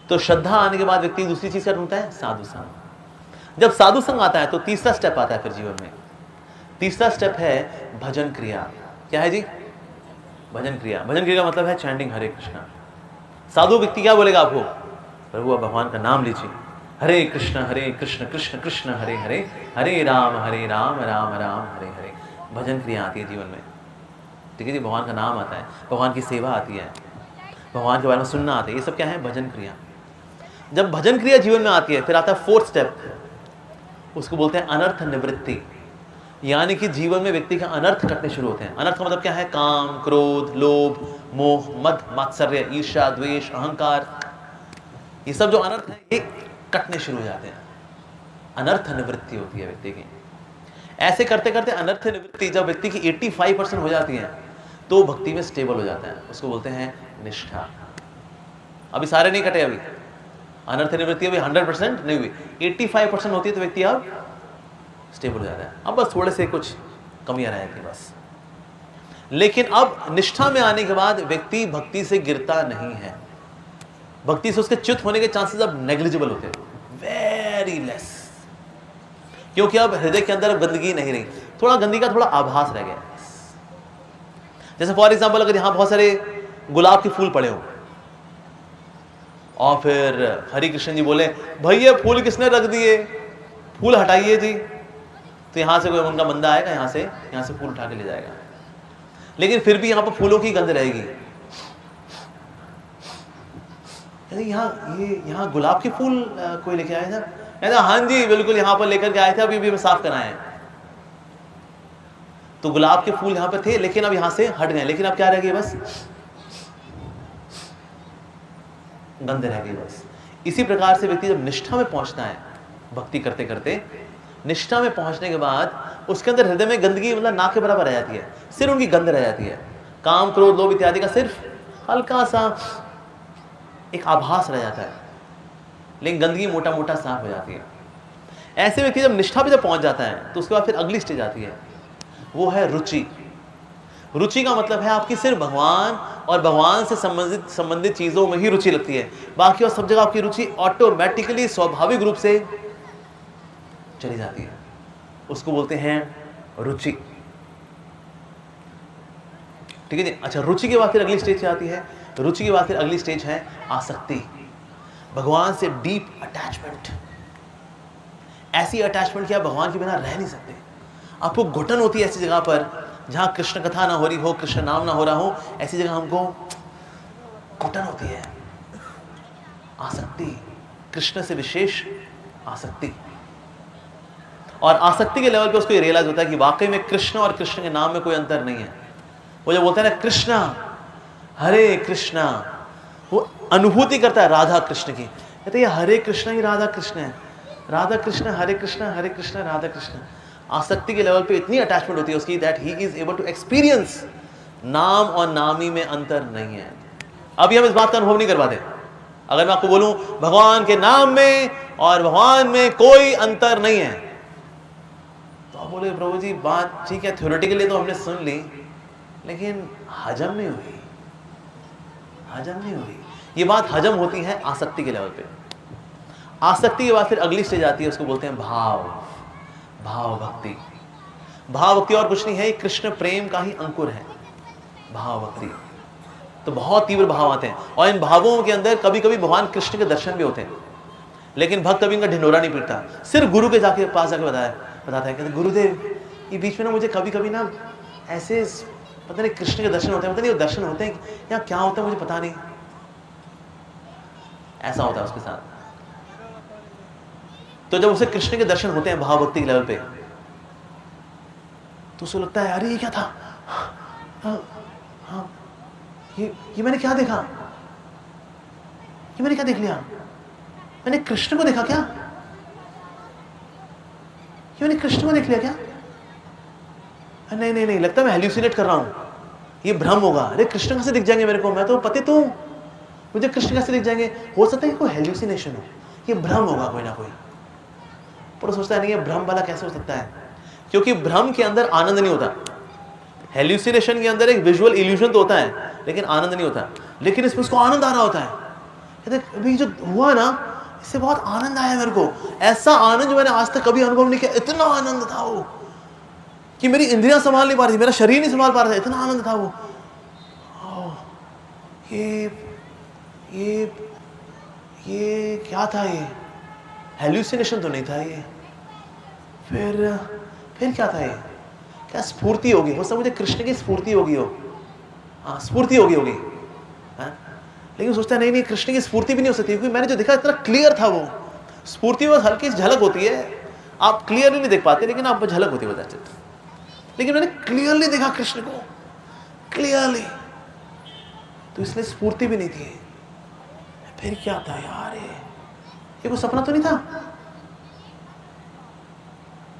तो श्रद्धा आने के बाद व्यक्ति दूसरी चीज क्या ढूंढता है, साधु संग। जब साधु संग आता है तो तीसरा स्टेप आता है फिर जीवन में। तीसरा स्टेप है भजन क्रिया। क्या है जी, भजन क्रिया। भजन क्रिया का मतलब है चैंटिंग हरे कृष्णा। साधु व्यक्ति क्या बोलेगा आपको, प्रभु आप भगवान का नाम लीजिए, हरे कृष्ण कृष्ण कृष्ण हरे हरे, हरे राम राम राम हरे हरे। भजन क्रिया आती है जीवन में, ठीक है जी। भगवान का नाम आता है, भगवान की सेवा आती है, भगवान के बारे में सुनना आता है, ये सब क्या है, भजन क्रिया। जब भजन क्रिया जीवन में आती है फिर आता है फोर्थ स्टेप, उसको बोलते हैं अनर्थ निवृत्ति। यानी कि जीवन में व्यक्ति के अनर्थ कटने शुरू होते हैं। अनर्थ का मतलब क्या है, काम, क्रोध, लोभ, मोह, मद, मात्सर्य, ईर्ष्या, द्वेष, अहंकार, ये सब जो अनर्थ है ये कटने शुरू हो जाते हैं। अनर्थ निवृत्ति होती है व्यक्ति की। ऐसे करते करते अनर्थ निवृत्ति जब व्यक्ति की 85% हो जाती है तो भक्ति में स्टेबल हो जाता है, उसको बोलते हैं निष्ठा। अभी सारे नहीं कटे, अभी अनर्थ निवृत्ति अभी 100% नहीं हुई, 85% होती है तो व्यक्ति अब स्टेबल हो जाता है। अब बस थोड़े से कुछ कमियां रहती है बस। लेकिन अब निष्ठा में आने के बाद व्यक्ति भक्ति से गिरता नहीं है। भक्ति से उसके च्युत होने के चांसेस अब नेग्लिजिबल होते हैं, वेरी लेस, क्योंकि अब हृदय के अंदर गंदगी नहीं रही, थोड़ा गंदगी का थोड़ा आभास रह गया। जैसे फॉर एग्जांपल अगर यहां बहुत सारे गुलाब के फूल पड़े हो और फिर हरि कृष्ण जी बोले भाई ये फूल किसने रख दिए, फूल हटाइए जी, तो यहां से कोई उनका बंदा आएगा, यहां से फूल उठा के ले जाएगा। लेकिन फिर भी यहां पर फूलों की गंध रहेगी। यहाँ गुलाब के फूल कोई लेके आया था, हाँ जी बिल्कुल यहाँ पर लेकर के आए थे, अभी साफ कराए हैं। तो गुलाब के फूल यहाँ पे थे लेकिन अब यहाँ से हट गए, लेकिन अब क्या रह गई, बस गंध रह गई बस। इसी प्रकार से व्यक्ति जब निष्ठा में पहुंचता है, भक्ति करते करते निष्ठा में पहुंचने के बाद उसके अंदर हृदय में गंदगी मतलब नाक के बराबर रह जाती है, सिर्फ उनकी गंध रह जाती है। काम, क्रोध, लोभ इत्यादि का सिर्फ हल्का सा एक आभास रह जाता है, लेकिन गंदगी मोटा मोटा साफ हो जाती है। ऐसे व्यक्ति जब निष्ठा पे जब पहुंच जाता है तो उसके बाद फिर अगली स्टेज आती है, वो है रुचि। रुचि का मतलब है आपकी सिर्फ भगवान और भगवान से संबंधित चीजों में ही रुचि लगती है, बाकी और सब जगह आपकी रुचि ऑटोमेटिकली स्वाभाविक रूप से चली जाती है। उसको बोलते हैं रुचि, ठीक है जी। अच्छा, रुचि के बाद फिर अगली स्टेज आती है, रुचि के बाद फिर अगली स्टेज है आसक्ति, भगवान से डीप अटैचमेंट। ऐसी अटैचमेंट कि आप भगवान के बिना रह नहीं सकते। आपको घुटन होती है ऐसी जगह पर जहाँ कृष्ण कथा ना हो रही हो, कृष्ण नाम ना हो रहा हो, ऐसी जगह हमको घुटन होती है। आसक्ति, कृष्ण से विशेष आसक्ति। और आसक्ति के लेवल पे उसको ये रियलाइज होता है कि वाकई में कृष्ण और कृष्ण के नाम में कोई अंतर नहीं है। वो जो बोलता है ना कृष्णा हरे कृष्णा, वो अनुभूति करता है राधा कृष्ण की। कहते हैं हरे कृष्ण ही राधा कृष्ण है, राधा कृष्ण हरे कृष्ण राधा कृष्ण। आसक्ति के लेवल पे इतनी अटैचमेंट होती है उसकी that he is able to experience नाम और नामी में अंतर नहीं है। अभी हम इस बात का अनुभव नहीं कर पाते। अगर मैं आपको बोलूं भगवान के नाम में और भगवान में कोई अंतर नहीं है, तो आप बोले प्रभु जी बात ठीक है, थ्योरेटिकली तो हमने सुन ली, लेकिन हजम नहीं हुई, हजम नहीं हुई। ये बात हजम होती है आसक्ति के लेवल पे। आसक्ति के बाद फिर अगली स्टेज आती है, उसको बोलते हैं भाव, भाव भक्ति। भाव भक्ति और कुछ नहीं है, कृष्ण प्रेम का ही अंकुर है भाव भक्ति। तो बहुत तीव्र भाव आते हैं और इन भावों के अंदर कभी कभी भगवान कृष्ण के दर्शन भी होते हैं, लेकिन भक्त कभी इनका ढिंडोरा नहीं पीटता, सिर्फ गुरु के जाके पास जाके बताता है, कहते गुरुदेव ये बीच में ना मुझे कभी कभी ना ऐसे पता नहीं कृष्ण के दर्शन होते हैं, पता नहीं वो दर्शन होते हैं या क्या होता है मुझे पता नहीं, ऐसा होता है उसके साथ। तो जब उसे कृष्ण के दर्शन होते हैं भाव भक्ति के लेवल पे, तो उसे लगता है अरे ये क्या था, हाँ ये मैंने क्या देखा, ये मैंने क्या देख लिया, मैंने कृष्ण को देखा क्या, ये मैंने कृष्ण को देख लिया क्या, नहीं नहीं नहीं लगता है मैं हेल्यूसिनेट कर रहा हूं, ये भ्रम होगा, अरे कृष्ण कैसे दिख जाएंगे मेरे को, मैं तो पतित हूं, मुझे कृष्ण कैसे दिख जाएंगे, हो सकता है कि कोई हेल्यूसिनेशन हो, ये भ्रम होगा कोई ना कोई। पर सोचता है नहीं ये भ्रम वाला कैसे हो सकता है, क्योंकि भ्रम के अंदर आनंद नहीं होता। हेल्यूसिनेशन के अंदर एक विजुअल इल्यूजन तो होता है लेकिन आनंद नहीं होता, लेकिन इसमें उसको आनंद आ रहा होता है। कहते अभी जो हुआ ना इससे बहुत आनंद आया मेरे को, ऐसा आनंद जो मैंने आज तक कभी अनुभव नहीं किया, इतना आनंद था वो कि मेरी इंद्रियां संभाल नहीं पा रही थी, मेरा शरीर नहीं संभाल पा रहा था, इतना आनंद था वो। ये क्या था, ये हेल्यूसिनेशन तो नहीं था ये, फिर क्या था, ये क्या स्फूर्ति होगी, हो सकता मुझे कृष्ण की स्फूर्ति होगी हो, हाँ स्फूर्ति होगी हाँ? लेकिन सोचता है नहीं नहीं कृष्ण की स्फूर्ति भी नहीं हो सकती, क्योंकि मैंने जो देखा इतना क्लियर था, वो स्फूर्ति बस हल्की सी झलक होती है, आप क्लियरली नहीं देख पाते, लेकिन आपको झलक होती है बता, लेकिन मैंने क्लियरली देखा कृष्ण को, क्लियरली, तो इसलिए स्फूर्ति भी नहीं थी। फिर क्या था यार, ये कोई सपना तो नहीं था,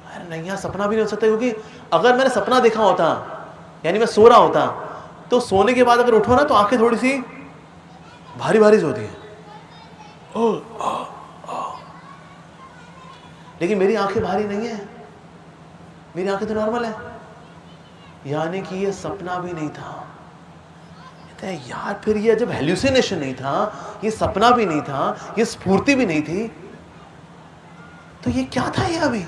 अरे नहीं यार सपना भी नहीं हो सकता, क्योंकि अगर मैंने सपना देखा होता यानी मैं सो रहा होता, तो सोने के बाद अगर उठो ना तो आंखें थोड़ी सी भारी भारी सी होती है, लेकिन मेरी आंखें भारी नहीं है, मेरी आंखें तो नॉर्मल है, यानी कि ये सपना भी नहीं था। यार फिर ये जब हेल्यूसिनेशन नहीं था, ये सपना भी नहीं था, ये स्फूर्ति भी नहीं थी, तो ये क्या था ये अभी।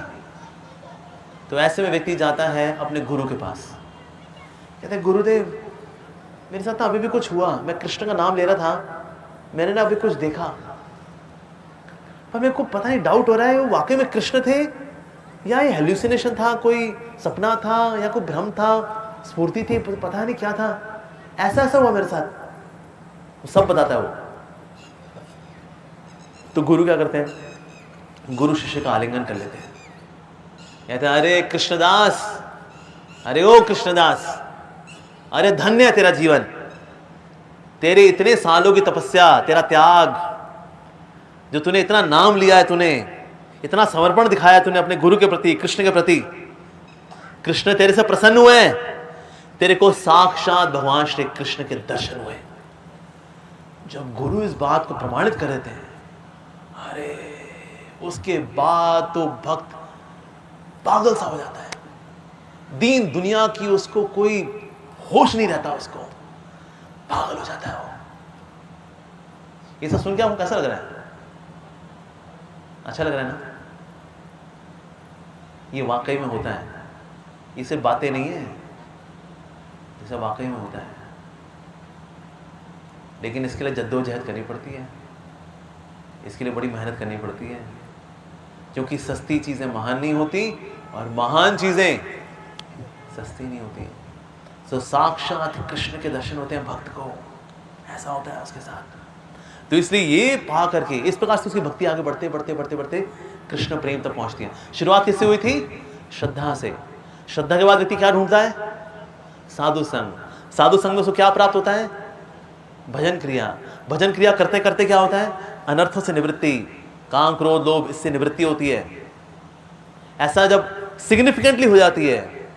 तो ऐसे में व्यक्ति जाता है अपने गुरु के पास, कहते हैं गुरुदेव मेरे साथ ना अभी भी कुछ हुआ, मैं कृष्ण का नाम ले रहा था, मैंने ना अभी कुछ देखा, पर मेरे को पता नहीं, डाउट हो रहा है वो वाकई में कृष्ण थे या ये हेल्यूसिनेशन था, कोई सपना था या कोई भ्रम था, स्फूर्ति थी, पता नहीं क्या था, ऐसा हुआ मेरे साथ, वो सब बताता है वो। तो गुरु क्या करते हैं, गुरु शिष्य का आलिंगन कर लेते हैं, कहते हैं अरे कृष्णदास, अरे ओ कृष्णदास, अरे धन्य है तेरा जीवन, तेरे इतने सालों की तपस्या, तेरा त्याग, जो तूने इतना नाम लिया है, तूने इतना समर्पण दिखाया तूने अपने गुरु के प्रति, कृष्ण के प्रति, कृष्ण तेरे से प्रसन्न हुए, तेरे को साक्षात भगवान श्री कृष्ण के दर्शन हुए। जब गुरु इस बात को प्रमाणित कर देते हैं, अरे उसके बाद तो भक्त पागल सा हो जाता है, दीन दुनिया की उसको कोई होश नहीं रहता, उसको पागल हो जाता है वो। ये सब सुन के आपको कैसा लग रहा है, अच्छा लग रहा है ना। ये वाकई में होता है, ये सिर्फ बातें नहीं है, ये सब वाकई में होता है, लेकिन इसके लिए जद्दोजहद करनी पड़ती है, इसके लिए बड़ी मेहनत करनी पड़ती है, क्योंकि सस्ती चीज़ें महान नहीं होती और महान चीज़ें सस्ती नहीं होती है। तो साक्षात कृष्ण के दर्शन होते हैं भक्त को, ऐसा होता है उसके साथ। तो इसलिए ये पा करके इस प्रकार से उसकी भक्ति आगे बढ़ते बढ़ते बढ़ते बढ़ते कृष्ण प्रेम तक पहुंचती है। शुरुआत किससे हुई थी? श्रद्धा से। श्रद्धा के बाद व्यक्ति क्या ढूंढता है? साधु संग। साधु संग में उसको क्या प्राप्त होता है? भजन क्रिया। भजन क्रिया करते करते क्या होता है? अनर्थों से निवृत्ति, काम क्रोध लोभ इससे निवृत्ति होती है। ऐसा जब सिग्निफिकेंटली हो जाती है,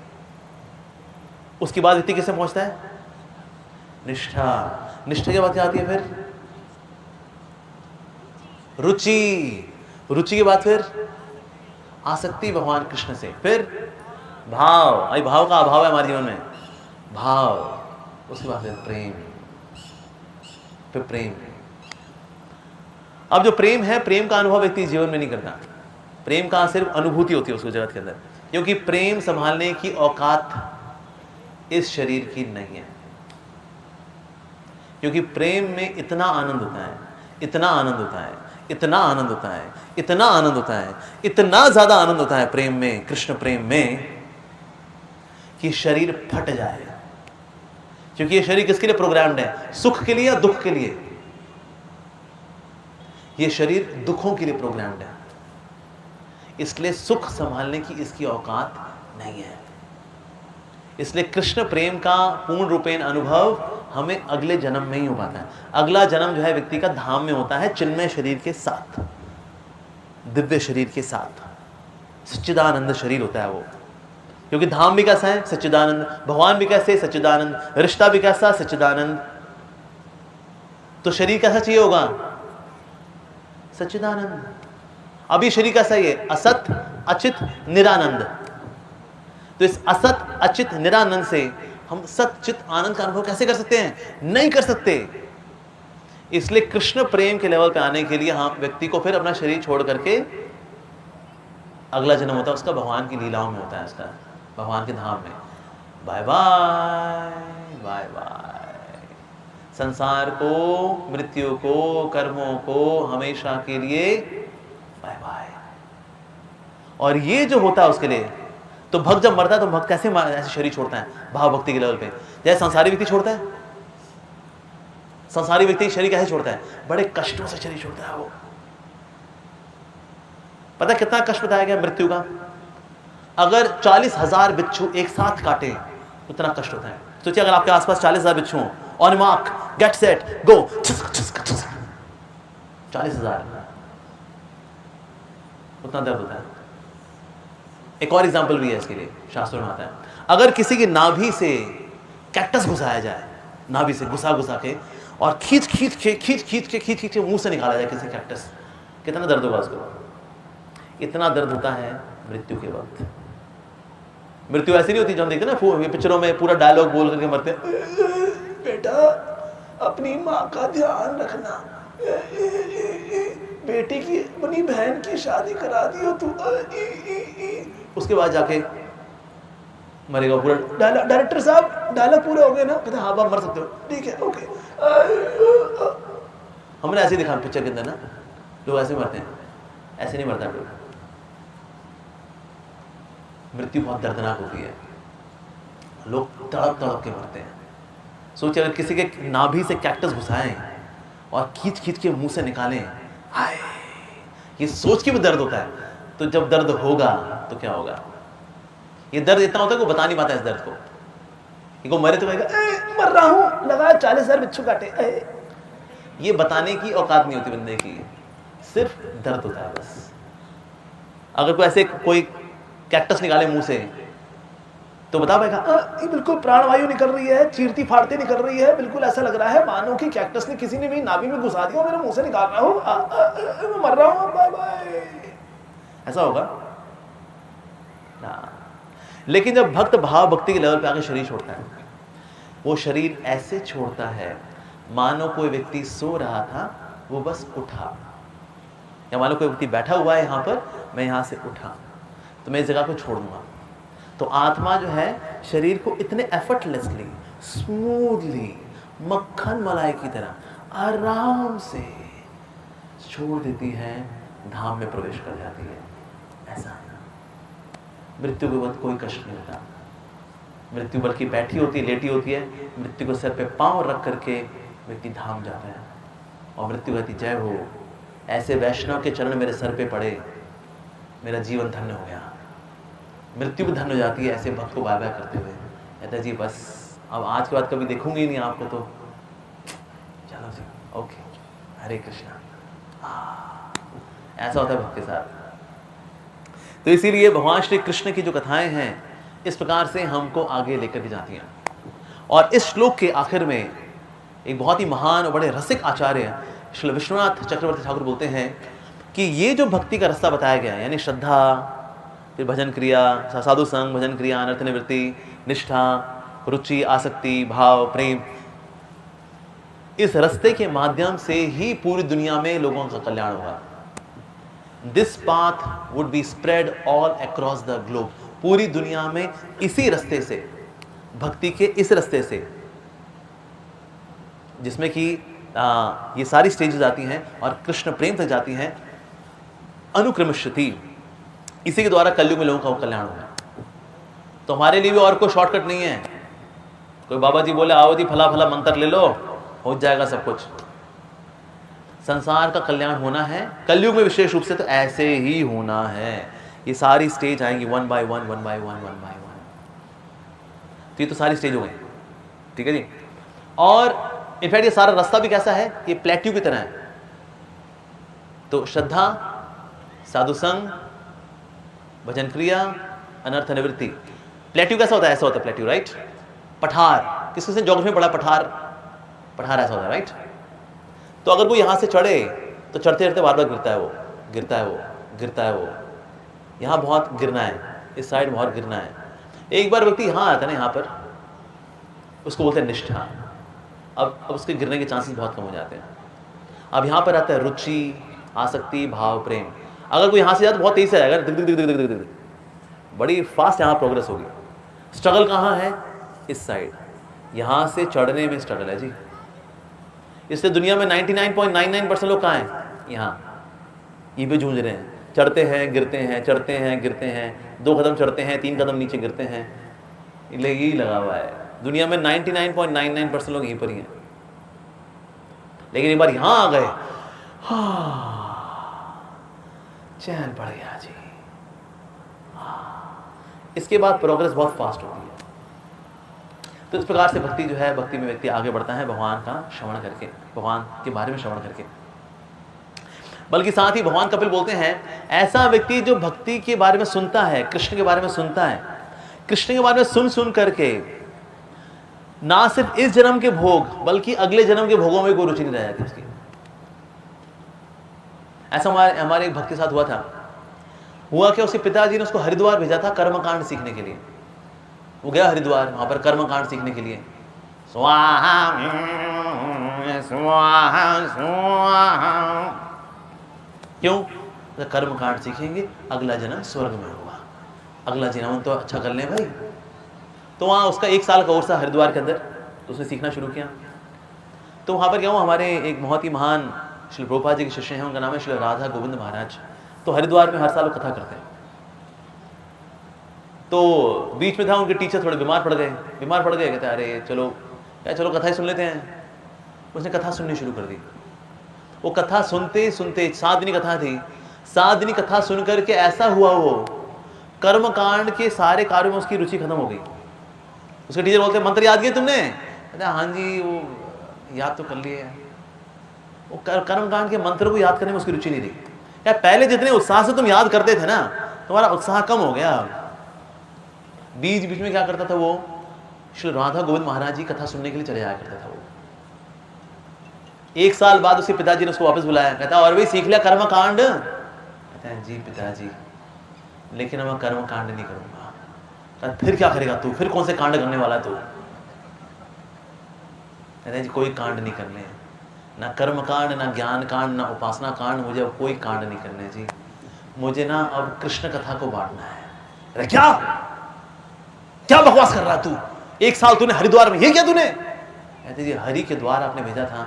उसके बाद व्यक्ति किससे पहुंचता है? निष्ठा। निष्ठा के बाद क्या आती है? फिर रुचि। रुचि के बाद फिर आसक्ति भगवान कृष्ण से, फिर भाव। अभी भाव का अभाव है हमारे जीवन में, भाव। उसके बाद फिर प्रेम, फिर प्रेम। अब जो प्रेम है, प्रेम का अनुभव व्यक्ति जीवन में नहीं करता। प्रेम का सिर्फ अनुभूति होती है उसको जगत के अंदर, क्योंकि प्रेम संभालने की औकात इस शरीर की नहीं है। क्योंकि प्रेम में इतना आनंद होता है, इतना आनंद होता है, इतना आनंद होता है, इतना आनंद होता है, इतना ज्यादा आनंद होता है प्रेम में, कृष्ण प्रेम में, कि शरीर फट जाए। क्योंकि ये शरीर किसके लिए प्रोग्राम्ड है? सुख के लिए या दुख के लिए? ये शरीर दुखों के लिए प्रोग्राम्ड है, इसलिए सुख संभालने की इसकी औकात नहीं है। इसलिए कृष्ण प्रेम का पूर्ण रूपेण अनुभव हमें अगले जन्म में ही हो पाता है। अगला जन्म जो है व्यक्ति का धाम में होता है, चिन्मय शरीर के साथ, दिव्य शरीर के साथ, सच्चिदानंद शरीर होता है वो। क्योंकि धाम भी कैसा है? सच्चिदानंद। भगवान भी कैसे? सच्चिदानंद। रिश्ता भी कैसा? सच्चिदानंद। तो शरीर कैसा चाहिए होगा? सच्चिदानंद। अभी शरीर कैसा है? असत अचित निरानंद। तो इस असत अचित निरानंद से हम सच्चित आनंद का अनुभव कैसे कर सकते हैं? नहीं कर सकते। इसलिए कृष्ण प्रेम के लेवल पे आने के लिए हम व्यक्ति को फिर अपना शरीर छोड़ करके अगला जन्म होता है उसका भगवान की लीलाओं में होता है, उसका भगवान के धाम में। Bye bye bye bye. संसार को, मृत्यु को, कर्मों को हमेशा के लिए बाय बाय। और ये जो होता है उसके लिए, तो भक्त जब मरता है तो भक्त कैसे ऐसे शरीर छोड़ता है? भाव भक्ति के लेवल पे। जैसे संसारी व्यक्ति छोड़ता है, संसारी व्यक्ति शरीर कैसे छोड़ता है? बड़े कष्टों से शरीर छोड़ता है वो। पता है कितना कष्ट बताया गया मृत्यु का? अगर 40,000 बिच्छू एक साथ काटे उतना कष्ट होता है। सोचिए अगर आपके आसपास 40,000 बिच्छू हो, on mark get set go, 40,000, उतना दर्द होता है। एक और एग्जांपल भी है इसके लिए, शास्त्रों में आता है। अगर किसी की नाभि से कैक्टस घुसाया जाए, नाभि से घुसा के और खींच के मुंह से निकाला जाए किसी कैक्टस, कितना दर्द होगा उसको? इतना दर्द होता है मृत्यु के वक्त। मृत्यु ऐसी नहीं होती जो हम देखते हैं ना पिक्चरों में, पूरा डायलॉग बोल करके मरते हैं, बेटा अपनी माँ का ध्यान रखना, बेटी की अपनी बहन की शादी करा दी हो तू, उसके बाद जाके मरेगा पूरा। डायरेक्टर साहब डायलॉग पूरे हो गए ना? कहते हाँ आप मर सकते हो, ठीक है ओके। हमने ऐसे दिखा पिक्चर के अंदर ना, लोग ऐसे मरते हैं, ऐसे नहीं मरता कोई। मृत्यु बहुत दर्दनाक होती है, लोग तड़प के मरते हैं। सोचिए अगर किसी के नाभि से कैक्टस घुसाएं और खींच के मुंह से निकालें, हाय, ये सोच के भी दर्द होता है। तो जब दर्द होगा तो क्या होगा? ये दर्द इतना होता है कि बता नहीं पाता इस दर्द को। कि को मरे तो कहेगा मर रहा हूं, लगा 40,000 बिच्छू काटे। ये बताने की औकात नहीं होती बंदे की, सिर्फ दर्द होता है बस। अगर कोई ऐसे कोई कैक्टस निकाले मुंह से तो बता पाएगा ये बिल्कुल प्राणवायु निकल रही है, चीरती फाड़ती निकल रही है, बिल्कुल ऐसा लग रहा है मानो कि कैक्टस ने किसी ने मेरी नाभि में घुसा दिया, मेरे मुंह से निकाल रहा हूं, मैं मर रहा हूं, बाय बाय, ऐसा होगा ना। लेकिन जब भक्त भाव भक्ति के लेवल पे आके शरीर छोड़ता है, वो शरीर ऐसे छोड़ता है मानो कोई व्यक्ति सो रहा था, वो बस उठा, या मानो कोई व्यक्ति बैठा हुआ है यहाँ पर, मैं यहाँ से उठा तो मैं इस जगह को छोड़ दूंगा। तो आत्मा जो है शरीर को इतने एफर्टलेसली, स्मूथली, मक्खन मलाई की तरह आराम से छोड़ देती है, धाम में प्रवेश कर जाती है। ऐसा मृत्यु के वक्त कोई कष्ट नहीं होता, मृत्यु बल्कि बैठी होती है, लेटी होती है, मृत्यु को सिर पे पांव रख करके व्यक्ति धाम जाता है और मृत्यु कहती जय हो, ऐसे वैष्णव के चरण मेरे सर पे पड़े, मेरा जीवन धन्य हो गया। मृत्यु भी धन्य हो जाती है ऐसे भक्त को बाय बाय करते हुए। कहता जी बस अब आज के बाद कभी देखूंगी नहीं आपको, तो चलो जी ओके, हरे कृष्णा। ऐसा होता है भक्त के साथ। तो इसीलिए भगवान श्री कृष्ण की जो कथाएं हैं इस प्रकार से हमको आगे लेकर के जाती हैं। और इस श्लोक के आखिर में एक बहुत ही महान और बड़े रसिक आचार्य श्री विश्वनाथ चक्रवर्ती ठाकुर बोलते हैं कि ये जो भक्ति का रास्ता बताया गया है, यानी श्रद्धा, फिर भजन क्रिया, साधु संग, भजन क्रिया, अनर्थ निवृत्ति, निष्ठा, रुचि, आसक्ति, भाव, प्रेम, इस रास्ते के माध्यम से ही पूरी दुनिया में लोगों का कल्याण होगा। This path would be spread all across the globe. पूरी दुनिया में इसी रास्ते से, भक्ति के इस रास्ते से, जिसमें कि ये सारी स्टेजेस आती हैं और कृष्ण प्रेम तक जाती हैं, अनुक्रमश्रुति, इसी के द्वारा कलयुग में लोगों का कल्याण होगा। तो हमारे लिए भी और कोई शॉर्टकट नहीं है। कोई बाबा जी बोले आओ जी फला फला मंत्र ले लो, हो जाएगा सब कुछ। संसार का कल्याण होना है, कलयुग में विशेष रूप से तो ऐसे ही होना है। ये सारी स्टेज आएंगी one by one, one by one, one by one. तो ये तो सारी स्टेज हो गई, ठीक है जी। और इनफैक्ट ये सारा रास्ता भी कैसा है, ये प्लेट्यू की तरह है। तो श्रद्धा, साधु संग, भजन क्रिया, अनर्थ निवृत्ति। प्लेट्यू कैसा होता है, ऐसा होता है प्लेट्यू, राइट। पठार, किसी ने ज्योग्राफी में पढ़ा, पठार, पठार ऐसा होता है, राइट। तो अगर वो यहां से चढ़े तो चढ़ते चढ़ते बार बार गिरता है वो, गिरता है वो, गिरता है वो। यहाँ बहुत गिरना है, इस साइड बहुत गिरना है। एक बार व्यक्ति यहाँ आता है ना, यहाँ पर, उसको बोलते हैं निष्ठा। अब उसके गिरने के चांसेस बहुत कम हो जाते हैं। अब यहाँ पर आता है रुचि, आसक्ति, भाव, प्रेम। अगर कोई यहाँ से जाए तो बहुत तेज से आएगा, दिग दिग दिग दिग दिग दिग, बड़ी फास्ट यहाँ प्रोग्रेस होगी। स्ट्रगल कहाँ है, इस साइड, यहाँ से चढ़ने में स्ट्रगल है जी। इसलिए दुनिया में 99.99% लोग कहाँ हैं, यहाँ, ये भी जूझ रहे हैं। चढ़ते हैं गिरते हैं, चढ़ते हैं गिरते हैं, 2 कदम चढ़ते हैं, 3 कदम नीचे गिरते हैं, यही लगा हुआ है। दुनिया में 99.99% लोग यहीं पर ही हैं। लेकिन एक बार यहाँ आ गए, चैन पड़ गया जी। इसके बाद प्रोग्रेस बहुत फास्ट होती है। तो इस प्रकार से भक्ति जो है, भक्ति में व्यक्ति आगे बढ़ता है भगवान का श्रवण करके, भगवान के बारे में श्रवण करके। बल्कि साथ ही भगवान कपिल बोलते हैं, ऐसा व्यक्ति जो भक्ति के बारे में सुनता है, कृष्ण के बारे में सुनता है, कृष्ण के बारे में सुन सुन करके ना सिर्फ इस जन्म के भोग बल्कि अगले जन्म के भोगों में कोई रुचि नहीं रह जाती उसकी। ऐसा हमारे एक भक्त के साथ हुआ था। हुआ कि उसके पिताजी ने उसको हरिद्वार भेजा था कर्मकांड सीखने के लिए। वो गया हरिद्वार, वहां पर कर्मकांड सीखने के लिए। स्वाहा स्वाहा स्वाहा, क्यों? तो कर्मकांड सीखेंगे, अगला जन्म स्वर्ग में होगा, अगला जन्म तो अच्छा कर लें भाई। तो वहाँ उसका 1 साल का कोर्स था हरिद्वार के अंदर, तो उसने सीखना शुरू किया। तो वहाँ पर क्या हुआ, हमारे एक बहुत ही महान श्री प्रभुपाद जी के शिष्य हैं, उनका नाम है श्री राधा गोविंद महाराज। तो हरिद्वार में हर साल वो कथा करते हैं। तो बीच में था उनके टीचर थोड़े बीमार पड़ गए, कहते अरे चलो चलो कथा ही सुन लेते हैं। उसने कथा सुननी शुरू कर दी। वो कथा सुनते सुनते 7 दिन की कथा थी, 7 दिन की कथा सुन करके ऐसा हुआ, वो कर्मकांड के सारे कार्यों में उसकी रुचि खत्म हो गई। उसके टीचर बोलते मंत्र याद किए तुमने? हाँ जी, वो याद तो कर लिए। वो कर्मकांड के मंत्र को याद करने में उसकी रुचि नहीं रही। क्या पहले जितने उत्साह से तुम याद करते थे ना, तुम्हारा उत्साह कम हो गया। बीच बीच में क्या करता था वो, श्री राधा गोविंद महाराज जी कथा सुनने के लिए चले जाया करता था वो। 1 साल बाद उसके पिताजी ने उसको वापस बुलाया। कहता और भी सीख लिया कर्मकांड? कहता है जी पिताजी, लेकिन मैं कर्मकांड नहीं करूंगा। कहता फिर क्या करेगा तू, फिर कौन से कांड करने वाला तू? कहता है जी कोई कांड नहीं करने, ना कर्म कांड, ना ज्ञान कांड, ना उपासना कांड, मुझे अब कोई कांड नहीं करने जी। मुझे ना अब कृष्ण कथा को बांटना है। क्या क्या बकवास कर रहा तू? 1 साल तूने हरिद्वार में ये किया तूने? कहते जी हरि के द्वार आपने भेजा था,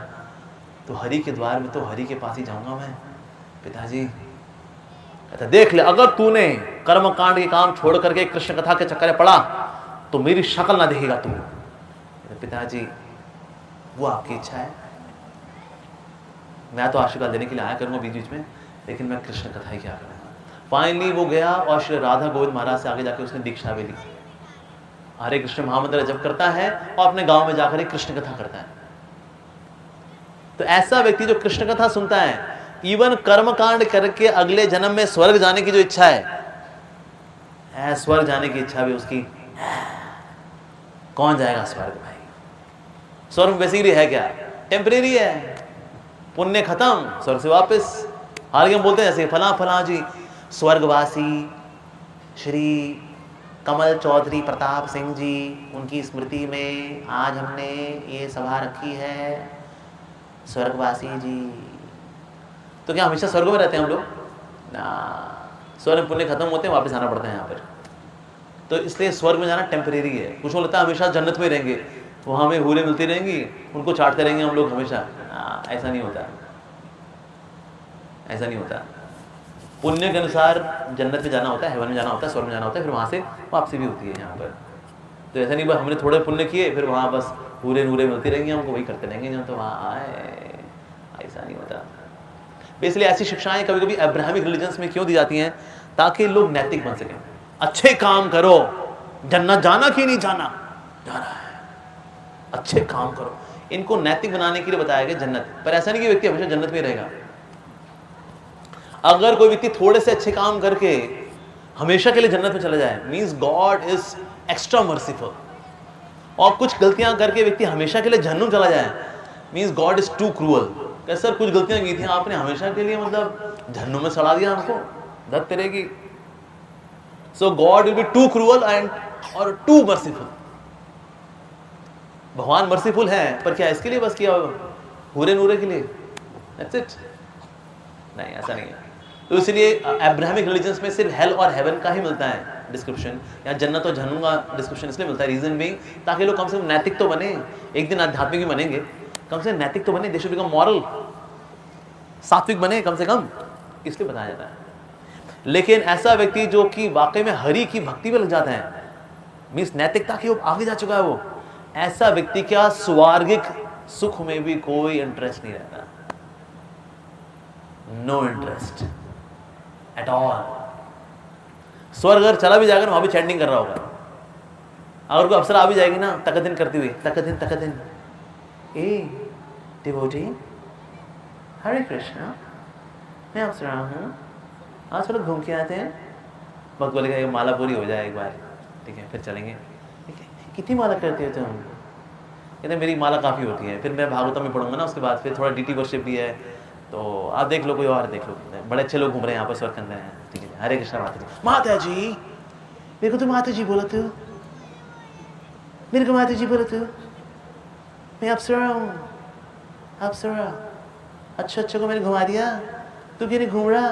तो हरि के द्वार में तो हरि के पास ही जाऊंगा मैं पिताजी। कहता देख ले, अगर तूने कर्म कांड के काम छोड़ करके कृष्ण कथा के चक्कर में पड़ा तो मेरी शक्ल ना देखेगा तू। पिताजी वो आपकी इच्छा है, मैं तो आशीर्वाद देने के लिए आया करूँगा बीच बीच में, लेकिन मैं कृष्ण कथा ही क्या करूँगा। फाइनली वो गया और श्री राधा गोविंद महाराज से आगे जाके उसने दीक्षा भी ली। हरे कृष्ण महामंत्र जप करता है और अपने गांव में जाकर कृष्ण कथा करता है। तो ऐसा व्यक्ति जो कृष्ण कथा सुनता है, इवन कर्म कांड करके अगले जन्म में स्वर्ग जाने की जो इच्छा है, स्वर्ग जाने की इच्छा भी उसकी। कौन जाएगा स्वर्ग भाई? स्वर्ग बेसिकली है क्या? टेम्परेरी है, पुण्य खत्म, स्वर्ग से वापस। हालांकि हम बोलते हैं जैसे फला फला जी स्वर्गवासी श्री कमल चौधरी प्रताप सिंह जी, उनकी स्मृति में आज हमने ये सभा रखी है, स्वर्गवासी जी। तो क्या हमेशा स्वर्ग में रहते हैं हम लोग ना? स्वर्ग पुण्य खत्म होते हैं, वापस आना पड़ता है यहाँ पर। तो इसलिए स्वर्ग में जाना टेम्परेरी है। कुछ लोग लगता है हमेशा जन्नत में रहेंगे, वहाँ हमें हूरें मिलती रहेंगी, उनको चाटते रहेंगे हम लोग हमेशा। ऐसा नहीं होता, ऐसा नहीं होता। पुण्य के अनुसार जन्नत में जाना होता है, हेवन में जाना होता है, स्वर्ग में जाना होता है, फिर वहाँ से वापसी भी होती है यहाँ पर। तो ऐसा नहीं बस हमने थोड़े पुण्य किए फिर वहाँ बस हूरें नूरें मिलती रहेंगी हमको, वही करते रहेंगे जहाँ तो वहाँ आए, ऐसा नहीं होता। इसलिए ऐसी शिक्षाएं कभी कभी अब्राहमिक रिलीजन्स में क्यों दी जाती हैं? ताकि लोग नैतिक बन सकें। अच्छे काम करो, जन्नत जाना कि नहीं जाना, जाना है, अच्छे काम करो। इनको नैतिक बनाने के लिए बताया गया जन्नत। पर ऐसा नहीं कि व्यक्ति हमेशा जन्नत में रहेगा। अगर कोई व्यक्ति थोड़े से अच्छे काम करके हमेशा के लिए जन्नत में चला जाए, means God is extra merciful. और कुछ गलतियां करके व्यक्ति हमेशा के लिए जहन्नुम चला जाए, means God is too cruel. कैसे सर कुछ गलतियां की थी आपने, हमेशा के लिए मतलब जहन्नुम में सड़ा दिया हमको, दर्द तेरेगी। So God will be too cruel and और टू मर्सीफुल। भगवान मर्सीफुल है, पर क्या इसके लिए बस किया हूरे नूरे के लिए? That's it? नहीं, ऐसा नहीं है। तो इसलिए अब्राहमिक रिलीजन्स में सिर्फ हेल और हेवन का ही मिलता है डिस्क्रिप्शन, या जन्नत और जहन्नुम का डिस्क्रिप्शन इसलिए मिलता है, रीजन भी ताकि लोग कम से कम नैतिक तो बने। एक दिन आध्यात्मिक भी बनेंगे, कम से कम नैतिक तो बने, दे शुड बिकम मॉरल, सात्विक बने कम से कम, इसलिए बताया जाता है। लेकिन ऐसा व्यक्ति जो कि वाकई में हरि की भक्ति में लग जाता है, मीन्स नैतिकता की आगे जा चुका है वो, ऐसा व्यक्ति क्या स्वार्गिक सुख में भी कोई इंटरेस्ट नहीं रहता, नो इंटरेस्ट एट ऑल। स्वर्ग अगर चला भी जाएगा ना, वहां भी चैंटिंग कर रहा होगा। अगर कोई अप्सरा आ भी जाएगी ना तकदिन करती हुई, तकदिन तकदिन, ए डिवोटी हरे कृष्णा, मैं अप्सरा हूँ, आज चलो घूम के आते हैं। भक्त बोलेगा ये माला पूरी हो जाए एक बार, ठीक है फिर चलेंगे। कितनी माला करते हो तुम? कहते मेरी माला काफ़ी होती है, फिर मैं भागवतम में पढ़ूंगा ना, उसके बाद फिर थोड़ा डीटी वर्शिप भी है, तो आप देख लो, कोई और देख लो, बड़े अच्छे लोग घूम रहे हैं यहाँ पर स्वर्ग करने हैं, ठीक है। हरे कृष्णा माता जी, माता जी मेरे को तो माता जी बोला तू, मेरे को माता जी बोला तू, मैं अप्सरा हूँ, अप्सरा। अच्छा को मैंने घुमा दिया, तू क्यों नहीं घूम रहा?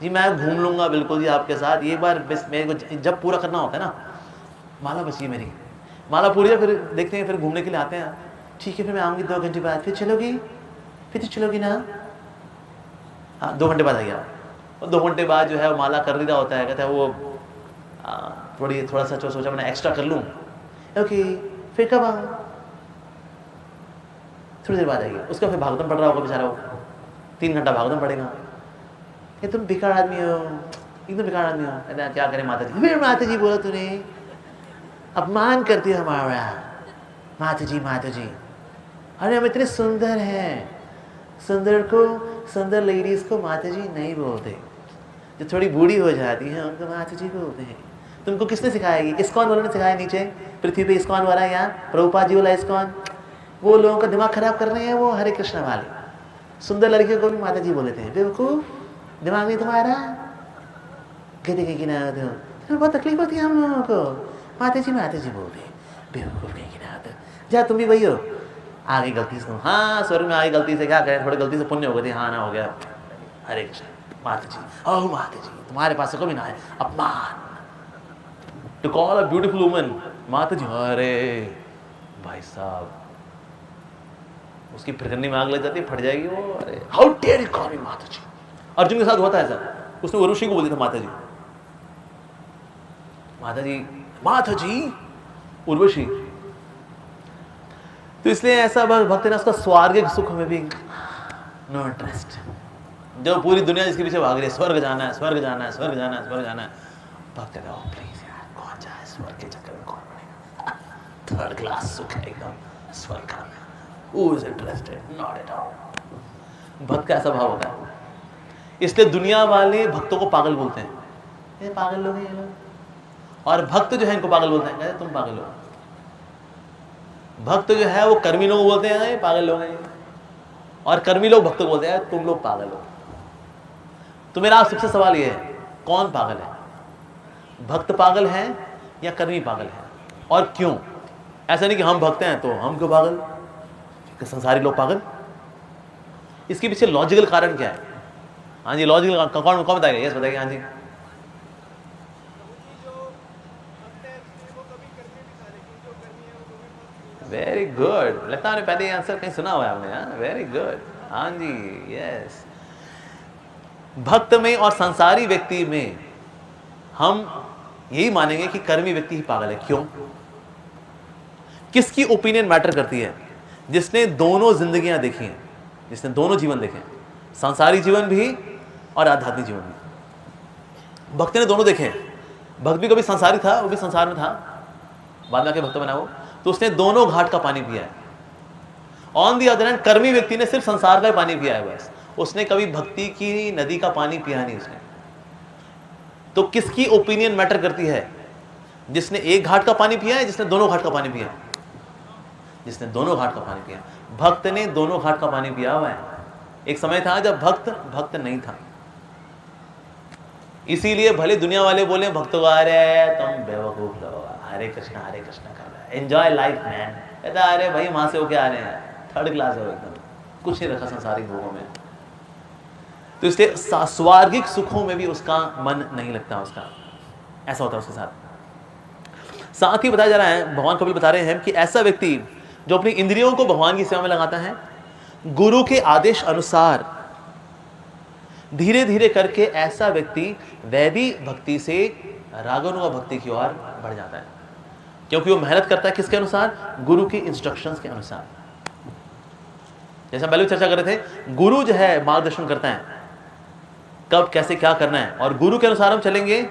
जी मैं घूम लूंगा बिल्कुल जी आपके साथ, एक बार बस मेरे को जब पूरा करना होता है ना, माला बची है मेरी, माला पूरी है, फिर देखते हैं, फिर घूमने के लिए आते हैं। ठीक है फिर मैं आऊँगी 2 घंटे बाद, फिर चलोगी? फिर तो चलोगी ना? हाँ 2 घंटे बाद आ गया। और 2 घंटे बाद जो है वो माला कर रहा होता है, कहता है वो थोड़ा सा सोचा मैंने एक्स्ट्रा कर लूँ। ओके फिर कब आऊँ? थोड़ी देर बाद आएगी। उसका फिर भागवतम पढ़ रहा होगा बेचारा, वो 3 घंटा भागवतम पढ़ेगा। ये तुम बेकार आदमी हो, एकदम बेकार आदमी हो। कहते क्या करें माता जी, फिर माता जी बोला तूने, अपमान करती है हमारा, माता जी माता जी। अरे हम इतने सुंदर हैं, सुंदर को, सुंदर लेडीज को माता जी नहीं बोलते, जो थोड़ी बूढ़ी हो जाती हैं उनको माता जी बोलते हैं। तुमको किसने सिखाएगी? इस्कॉन वालों ने सिखाया, नीचे पृथ्वी पे इस्कॉन वाला, यहाँ प्रभुपाद जी वाला इस्कॉन, वो लोगों का दिमाग खराब कर रहे हैं, वो हरे कृष्णा वाले। सुंदर लड़कियों को भी माता जी बोलते हैं, बेवकूफ, दिमाग नहीं तुम्हारा, कहते कहीं ना हो, बहुत तकलीफ होती है हम लोगों को, माता जी बोलते हैं, बेवकूफ कहीं ना होते। जा तुम भी वही हो, आ गई गलती से, हाँ स्वर्ग में आ गई गलती से, क्या करें, थोड़ी गलती से पुण्य हो गई, हाँ ना हो गया, हरे कृष्ण माता जी, ओह माता जी तुम्हारे पास से कभी ना है अपमान, to call a beautiful woman माता जी, अरे भाई साहब उसकी फिरकनी में आग लग जाती है, फट जाएगी वो, अरे how dare you call me माता जी। अर्जुन के साथ हुआ था ऐसा, उसने ऋषि को बोल दिया था माता जी, माता जी, माता जी उर्वशी। तो इसलिए ऐसा भक्त है ना, उसका स्वर्गिक सुख में भी नो इंटरेस्ट। जो पूरी दुनिया जिसके पीछे भाग रही है, स्वर्ग जाना है, स्वर्ग जाना है, स्वर्ग जाना है, स्वर्ग जाना है, भक्त कहता है प्लीज यार कौन जाए स्वर्ग के चक्कर में, कौन बनेगा, थर्ड क्लास सुख है एकदम स्वर्ग का, who is interested, not at all. भक्त का ऐसा भाव होता है। इसलिए दुनिया वाले भक्तों को पागल बोलते हैं, ये पागल लोग हैं ये लोग, और भक्त जो है इनको पागल बोलते हैं, कहते तुम पागल हो। भक्त जो है वो कर्मी लोग बोलते हैं ये पागल लोग हैं, और कर्मी लोग भक्त को बोलते हैं तुम लोग पागल हो। तो मेरा सबसे सवाल ये है, कौन पागल है? भक्त पागल है या कर्मी पागल है, और क्यों? ऐसा नहीं कि हम भक्त हैं तो हम क्यों पागल, कि संसारी लोग पागल। इसके पीछे लॉजिकल कारण क्या है? हाँ जी, लॉजिकल कौन कौन बताएगा? यस बताइए। हाँ जी, वेरी गुड। लगता है पहले आंसर कहीं सुना हुआ है आपने। हाँ, वेरी गुड। हाँ जी, यस। भक्त में और संसारी व्यक्ति में हम यही मानेंगे कि कर्मी व्यक्ति ही पागल है। क्यों? किसकी ओपिनियन मैटर करती है? जिसने दोनों जिंदगियां देखी हैं, जिसने दोनों जीवन देखे, संसारी जीवन भी और आध्यात्मिक जीवन भी। भक्त ने दोनों देखे हैं। भक्त भी कभी संसारी था, वो भी संसार में था, बाद में आके भक्त बना वो, तो उसने दोनों घाट का पानी पिया है। ऑन दी अदर हैंड कर्मी व्यक्ति ने सिर्फ संसार का पानी पिया है बस, उसने कभी भक्ति की नदी का पानी पिया नहीं उसने। तो किसकी ओपिनियन मैटर करती है? जिसने एक घाट का पानी पिया है, जिसने दोनों घाट का पानी पिया? जिसने दोनों घाट का पानी पिया। भक्त ने दोनों घाट का पानी पिया हुआ है। एक समय था जब भक्त नहीं था, इसीलिए भले दुनिया वाले बोले भक्तों आ रहे तुम बेवकूफ लोग, हरे कृष्णा कर रहे हैं, एंजॉय लाइफ मैन। कहता अरे भाई वहां से होके आ रहे हैं, थर्ड क्लास है एकदम, कुछ नहीं रखा संसारिक भोगों में। तो इसलिए स्वार्गिक सुखों में भी उसका मन नहीं लगता, उसका ऐसा होता है उसके साथ। साथ ही बताया जा रहा है, भगवान कपिल बता रहे हैं कि ऐसा व्यक्ति जो अपनी इंद्रियों को भगवान की सेवा में लगाता है, गुरु के आदेश अनुसार धीरे धीरे करके ऐसा व्यक्ति वैदी भक्ति से रागानुगा भक्ति की ओर बढ़ जाता है, क्योंकि वो मेहनत करता है किसके अनुसार? गुरु की इंस्ट्रक्शंस के अनुसार। जैसे पहले भी चर्चा कर रहे थे, गुरु जो है मार्गदर्शन करता है कब कैसे क्या करना है, और गुरु के अनुसार हम चलेंगे।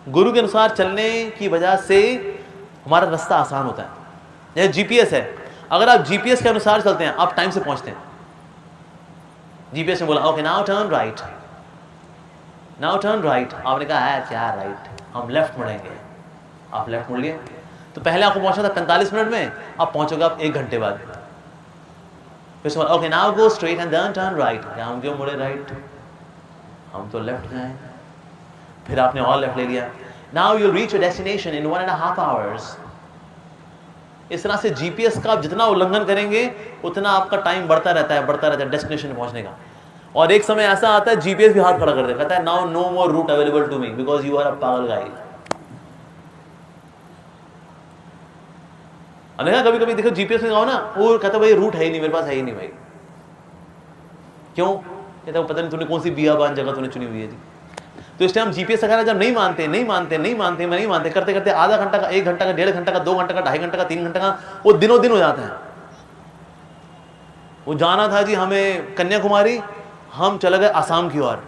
गुरु के अनुसार चलने की वजह से हमारा रास्ता आसान होता है। जैसे जीपीएस है, अगर आप जीपीएस के अनुसार चलते हैं आप टाइम से पहुंचते हैं। जीपीएस ने बोला okay now turn right, now turn right, आपने कहा है क्या राइट, हम लेफ्ट मुड़ेंगे, आप लेफ्ट मुड़ लिए। तो पहले आपको पहुंचना था 45 मिनट में, आप पहुंचोगे आप 1 घंटे बाद। फिर okay now go straight and then turn right, हम क्यों मुड़े राइट, हम तो लेफ्ट गए। फिर आपने और लेफ्ट ले लिया। Now you reach your destination in 1.5 hours. इस तरह से जीपीएस का आप जितना उल्लंघन करेंगे उतना आपका टाइम बढ़ता रहता है डेस्टिनेशन पहुंचने का। और एक समय ऐसा आता है जीपीएस भी हाथ खड़ा कर देता है, now no more route available to me because you are a पागल गाइड। कभी कभी देखो जीपीएस में जाओ ना, वो कहता भाई रूट है ही नहीं मेरे पास, है ही नहीं भाई। क्यों? कहता पता नहीं तूने कौन सी बियाबान जगह तूने चुनी हुई है जी। तो इस टाइम जीपीएस वगैरह जब नहीं मानते करते करते आधा घंटा का, 1 घंटा का, 1.5 घंटा का, 2 घंटा का, 2.5 घंटा का, 3 घंटा का, वो दिनों दिन हो जाता है। वो जाना था जी हमें कन्याकुमारी, हम चले गए आसाम की ओर,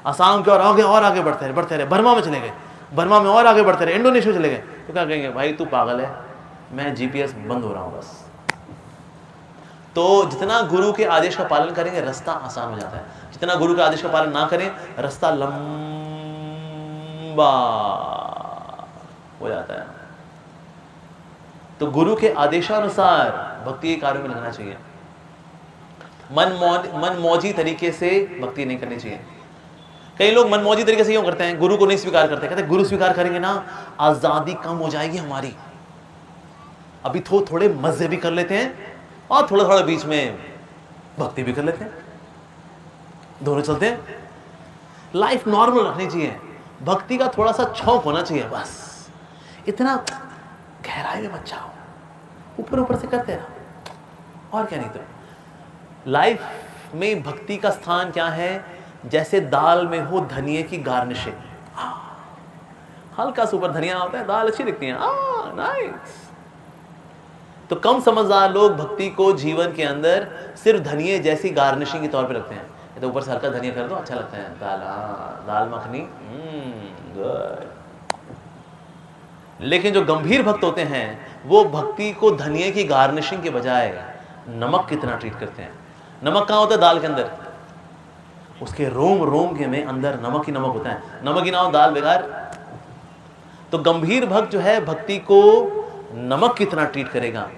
आसाम की ओर आगे और आगे बढ़ते रहे, बर्मा में चले गए, बर्मा में और आगे बढ़ते रहे, इंडोनेशिया चले गए। तो क्या कहेंगे भाई तू पागल है, मैं जीपीएस बंद हो रहा हूँ बस। तो जितना गुरु के आदेश का पालन करेंगे रास्ता आसान हो जाता है, जितना गुरु के आदेश का पालन ना करें रास्ता लंबा हो जाता है। तो गुरु के आदेशानुसार भक्ति के कार्यों में लगना चाहिए। मनमौजी तरीके से भक्ति नहीं करनी चाहिए। कई लोग मनमौजी तरीके से क्यों करते हैं? गुरु को नहीं स्वीकार करते, कहते गुरु स्वीकार करेंगे ना आजादी कम हो जाएगी हमारी, अभी थोड़े मजे भी कर लेते हैं और थोड़ा थोड़ा बीच में भक्ति भी कर लेते हैं, दोनों चलते हैं। लाइफ नॉर्मल रखनी चाहिए, भक्ति का थोड़ा सा छौक होना चाहिए बस, इतना गहराई में मत जाओ, ऊपर ऊपर से करते रहो और क्या। नहीं तो लाइफ में भक्ति का स्थान क्या है? जैसे दाल में हो धनिए की गार्निशिंग, हल्का सा ऊपर धनिया होता है, दाल अच्छी दिखती है, नाइस, तो कम समझदार लोग भक्ति को जीवन के अंदर सिर्फ धनिये जैसी गार्निशिंग के तौर पे रखते हैं। तो ऊपर से हल्का धनिया कर दो, अच्छा लगता है, दाल, दाल मखनी, गुड। लेकिन जो गंभीर भक्त होते हैं वो भक्ति को धनिये की गार्निशिंग के बजाय नमक की तरह ट्रीट करते हैं। नमक कहाँ होता है? दाल के अंदर, उसके रोम रोम के में अंदर नमक ही नमक होता है। नमक ही ना हो दाल बेकार। तो गंभीर भक्त जो है भक्ति को नमक की तरह ट्रीट करेगा,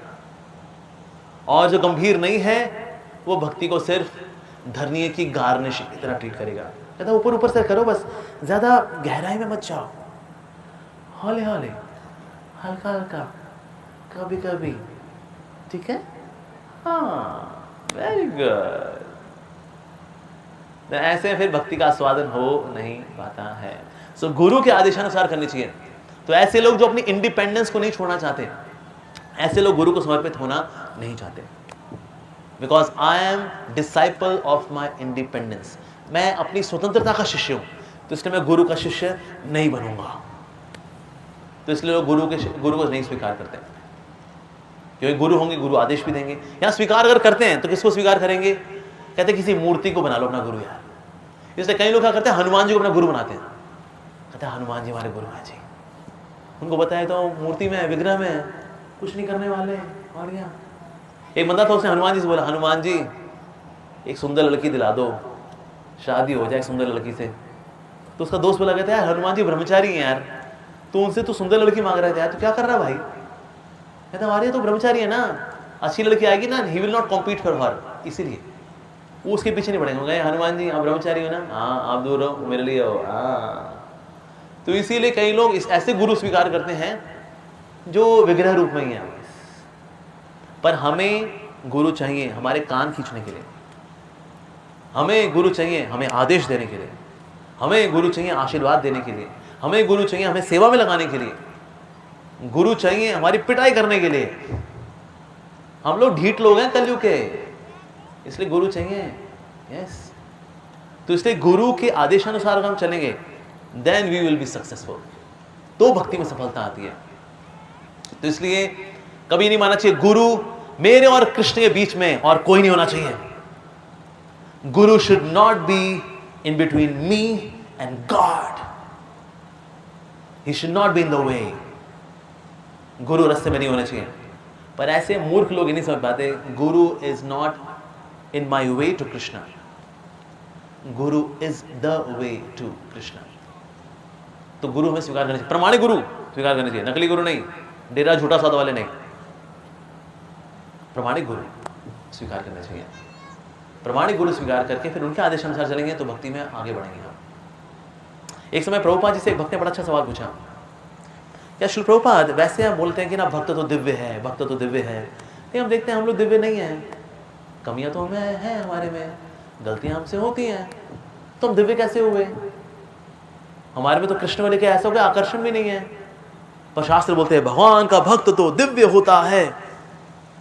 और जो गंभीर नहीं है वो भक्ति को सिर्फ धनिये की गार्निशिंग की तरह ट्रीट करेगा। कहता ऊपर ऊपर से करो, बस ज्यादा गहराई में मत जाओ, हौले हौले, हल्का हल्का, कभी कभी, ठीक है? हाँ, वेरी गुड। ऐसे फिर भक्ति का आस्वादन हो नहीं पाता है। सो गुरु के आदेशानुसार करनी चाहिए। तो ऐसे लोग जो अपनी इंडिपेंडेंस को नहीं छोड़ना चाहते, ऐसे लोग गुरु को समर्पित होना नहीं चाहते। Because I am disciple of my independence, मैं अपनी स्वतंत्रता का शिष्य हूं, तो इसलिए मैं गुरु का शिष्य नहीं बनूंगा। तो इसलिए लोग गुरु को नहीं स्वीकार करते, क्योंकि गुरु होंगे, गुरु आदेश भी देंगे। या स्वीकार अगर करते हैं तो किसको स्वीकार करेंगे? कहते किसी मूर्ति को बना लो अपना गुरु यार। इसलिए कई लोग क्या करते हैं, हनुमान जी को अपना गुरु बनाते हैं। कहते हैं हनुमान जी हमारे गुरु हैं जी। उनको बताया तो मूर्ति में है, विग्रह में है, कुछ नहीं करने वाले। और क्या, एक बंदा था, उसने हनुमान जी से बोला, हनुमान जी एक सुंदर लड़की दिला दो, शादी हो जाए सुंदर लड़की से। तो उसका दोस्त बोला, कहता है यार हनुमान जी ब्रह्मचारी हैं यार, तो उनसे तो सुंदर लड़की मांग रहे थे यार, तो क्या कर रहा भाई? कहता हमारे तो ब्रह्मचारी है ना, अच्छी लड़की आएगी ना, he will not compete for her, इसीलिए वो उसके पीछे नहीं पड़ेंगे। हनुमान जी आप ब्रह्मचारी हो ना, हाँ आप दूर रहो, मेरे लिए हो। हाँ, तो इसीलिए कई लोग ऐसे गुरु स्वीकार करते हैं जो विग्रह रूप में ही है। पर हमें गुरु चाहिए हमारे कान खींचने के लिए, हमें गुरु चाहिए हमें आदेश देने के लिए, हमें गुरु चाहिए आशीर्वाद देने के लिए, हमें गुरु चाहिए हमें सेवा में लगाने के लिए, गुरु चाहिए हमारी पिटाई करने के लिए। हम लोग ढीठ लोग हैं कलयुग के, इसलिए गुरु चाहिए। यस, तो इसलिए गुरु के आदेशानुसार अगर हम चलेंगे, then we will be successful, तो भक्ति में सफलता आती है। तो इसलिए कभी नहीं मानना चाहिए गुरु मेरे और कृष्ण के बीच में और कोई नहीं होना चाहिए। गुरु should not be in between me and God, he should not be in the way. गुरु रास्ते में नहीं होना चाहिए। पर ऐसे मूर्ख लोग नहीं समझ पाते, guru is not in my way to Krishna, guru is the way to Krishna. तो गुरु हमें स्वीकार करना चाहिए, प्रमाणिक गुरु स्वीकार करना चाहिए, नकली गुरु नहीं, डेरा झूठा साध वाले नहीं, प्रमाणिक गुरु स्वीकार करना चाहिए। प्रमाणिक गुरु स्वीकार करके फिर उनके आदेश अनुसार चलेंगे तो भक्ति में आगे बढ़ेंगे हम। एक समय प्रभुपाद जी से एक भक्त ने बड़ा अच्छा सवाल पूछा, क्या श्री प्रभुपाद वैसे हम बोलते हैं कि ना भक्त तो दिव्य है, भक्त तो दिव्य है, लेकिन हम देखते हैं हम लोग दिव्य नहीं है, कमियां तो हमें हैं, हमारे में गलतियां हमसे होती हैं, तो हम दिव्य कैसे हुए? हमारे में तो कृष्ण वाले के ऐसा हो गया, आकर्षण भी नहीं है। पर शास्त्र बोलते हैं भगवान का भक्त तो दिव्य होता है,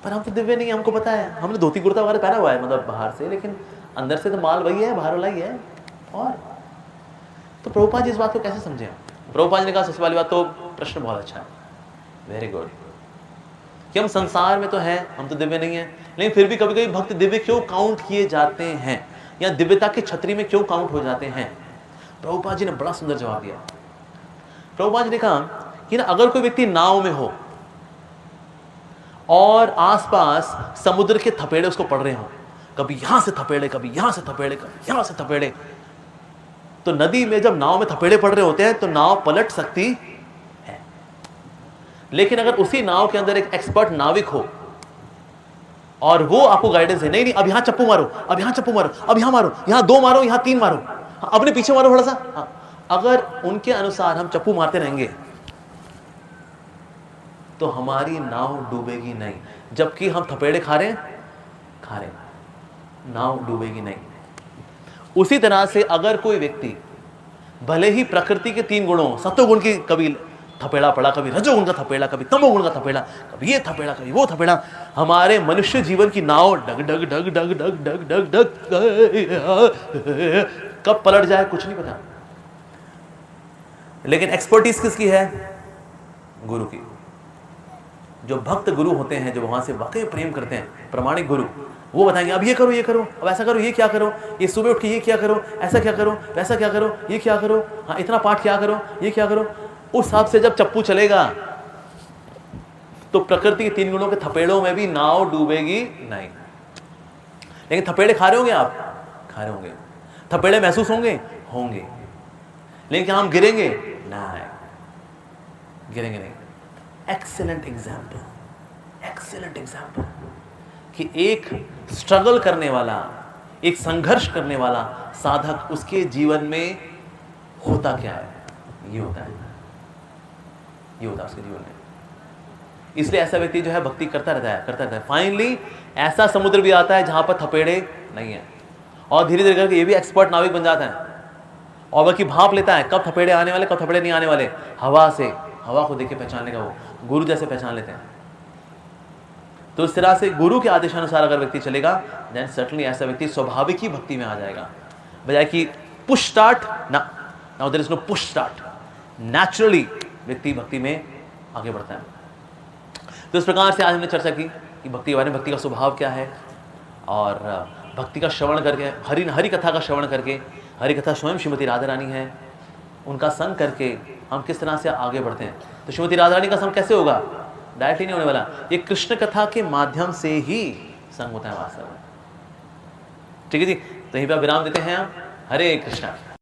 पर हम तो दिव्य नहीं है, हमको पता है, हमने धोती कुर्ता वगैरह पहना हुआ है, मतलब बाहर से, लेकिन अंदर से तो माल वही है, बाहर वाला ही है। और तो प्रभुपाद जी इस बात को कैसे समझे? प्रभुपाद जी ने कहा सबसे पहली बात तो प्रश्न बहुत अच्छा है, वेरी गुड, कि हम संसार में तो हैं, हम तो दिव्य नहीं है, लेकिन फिर भी कभी कभी भक्त दिव्य क्यों काउंट किए जाते हैं, या दिव्यता की छतरी में क्यों काउंट हो जाते हैं? प्रभुपाद जी ने बड़ा सुंदर जवाब दिया। प्रभुपाद जी ने कहा कि ना अगर कोई व्यक्ति नाव में हो और आसपास समुद्र के थपेड़े उसको पड़ रहे हो, कभी यहां से थपेड़े, कभी यहां से थपेड़े, कभी यहां से थपेड़े, तो नदी में जब नाव में थपेड़े पड़ रहे होते हैं तो नाव पलट सकती है। लेकिन अगर उसी नाव के अंदर एक एक्सपर्ट नाविक हो और वो आपको गाइडेंस है, नहीं नहीं अब यहां चप्पू मारो, अब यहां चप्पू मारो, अब यहां मारो, यहां 2 मारो, यहां 3 मारो, अपने पीछे मारो थोड़ा सा, हाँ, अगर उनके अनुसार हम चप्पू मारते रहेंगे तो हमारी नाव डूबेगी नहीं, जबकि हम थपेड़े खा रहे हैं, नाव डूबेगी नहीं। उसी तरह से अगर कोई व्यक्ति भले ही प्रकृति के 3 गुणों, सत्वगुण की कभी थपेड़ा पड़ा, कभी रजोगुण का थपेड़ा, कभी तमोगुण का थपेड़ा, कभी ये थपेड़ा, कभी वो थपेड़ा, हमारे मनुष्य जीवन की नाव डग डग डग डग डग डग डग डग कब पलट जाए कुछ नहीं पता। लेकिन एक्सपर्टीज किसकी है? गुरु की। जो भक्त गुरु होते हैं, जो भगवान से वाकई प्रेम करते हैं, प्रामाणिक गुरु, वो बताएंगे अब ये करो, अब ऐसा करो, ये क्या करो, ये सुबह उठ के ये क्या करो, ऐसा क्या करो, वैसा क्या करो, ये क्या करो, हाँ इतना पाठ क्या करो, ये क्या करो। उस हिसाब से जब चप्पू चलेगा तो प्रकृति के 3 गुणों के थपेड़ों में भी नाव डूबेगी नहीं। लेकिन थपेड़े खा रहे होंगे आप, खा रहे होंगे, थपेड़े महसूस होंगे, लेकिन क्या हम गिरेंगे? नहीं, गिरेंगे नहीं। एक्सीलेंट एग्जाम्पल कि एक स्ट्रगल करने वाला, एक संघर्ष करने वाला साधक, उसके जीवन में होता क्या है? ये होता है उसके जीवन में। इसलिए ऐसा व्यक्ति जो है भक्ति करता रहता है। फाइनली ऐसा समुद्र भी आता है जहां पर थपेड़े नहीं है, और धीरे धीरे करके ये भी एक्सपर्ट नाविक बन जाता है, और वह की भाप लेता है कब थपेड़े आने वाले, कब थपेड़े नहीं आने वाले। हवा को देख के पहचानने का वो गुरु जैसे पहचान लेते हैं। तो इस तरह से गुरु के आदेशानुसार अगर व्यक्ति चलेगा, देन सर्टनली ऐसा व्यक्ति स्वाभाविक ही भक्ति में आ जाएगा, बजाय कि पुश स्टार्ट ना, now there is no push start, naturally व्यक्ति भक्ति में आगे बढ़ता है। तो इस प्रकार से आज हमने चर्चा की कि भक्ति के बारे में, भक्ति का स्वभाव क्या है, और भक्ति का श्रवण करके, हरि कथा का श्रवण करके, हरि कथा स्वयं श्रीमती राधा रानी है, उनका संग करके हम किस तरह से आगे बढ़ते हैं। तो श्रीमती राधा रानी का संग कैसे होगा? डायरेक्टली नहीं होने वाला, ये कृष्ण कथा के माध्यम से ही संग होता है वास्तव में। ठीक है जी, तो यहीं पर विराम देते हैं हम। हरे कृष्णा।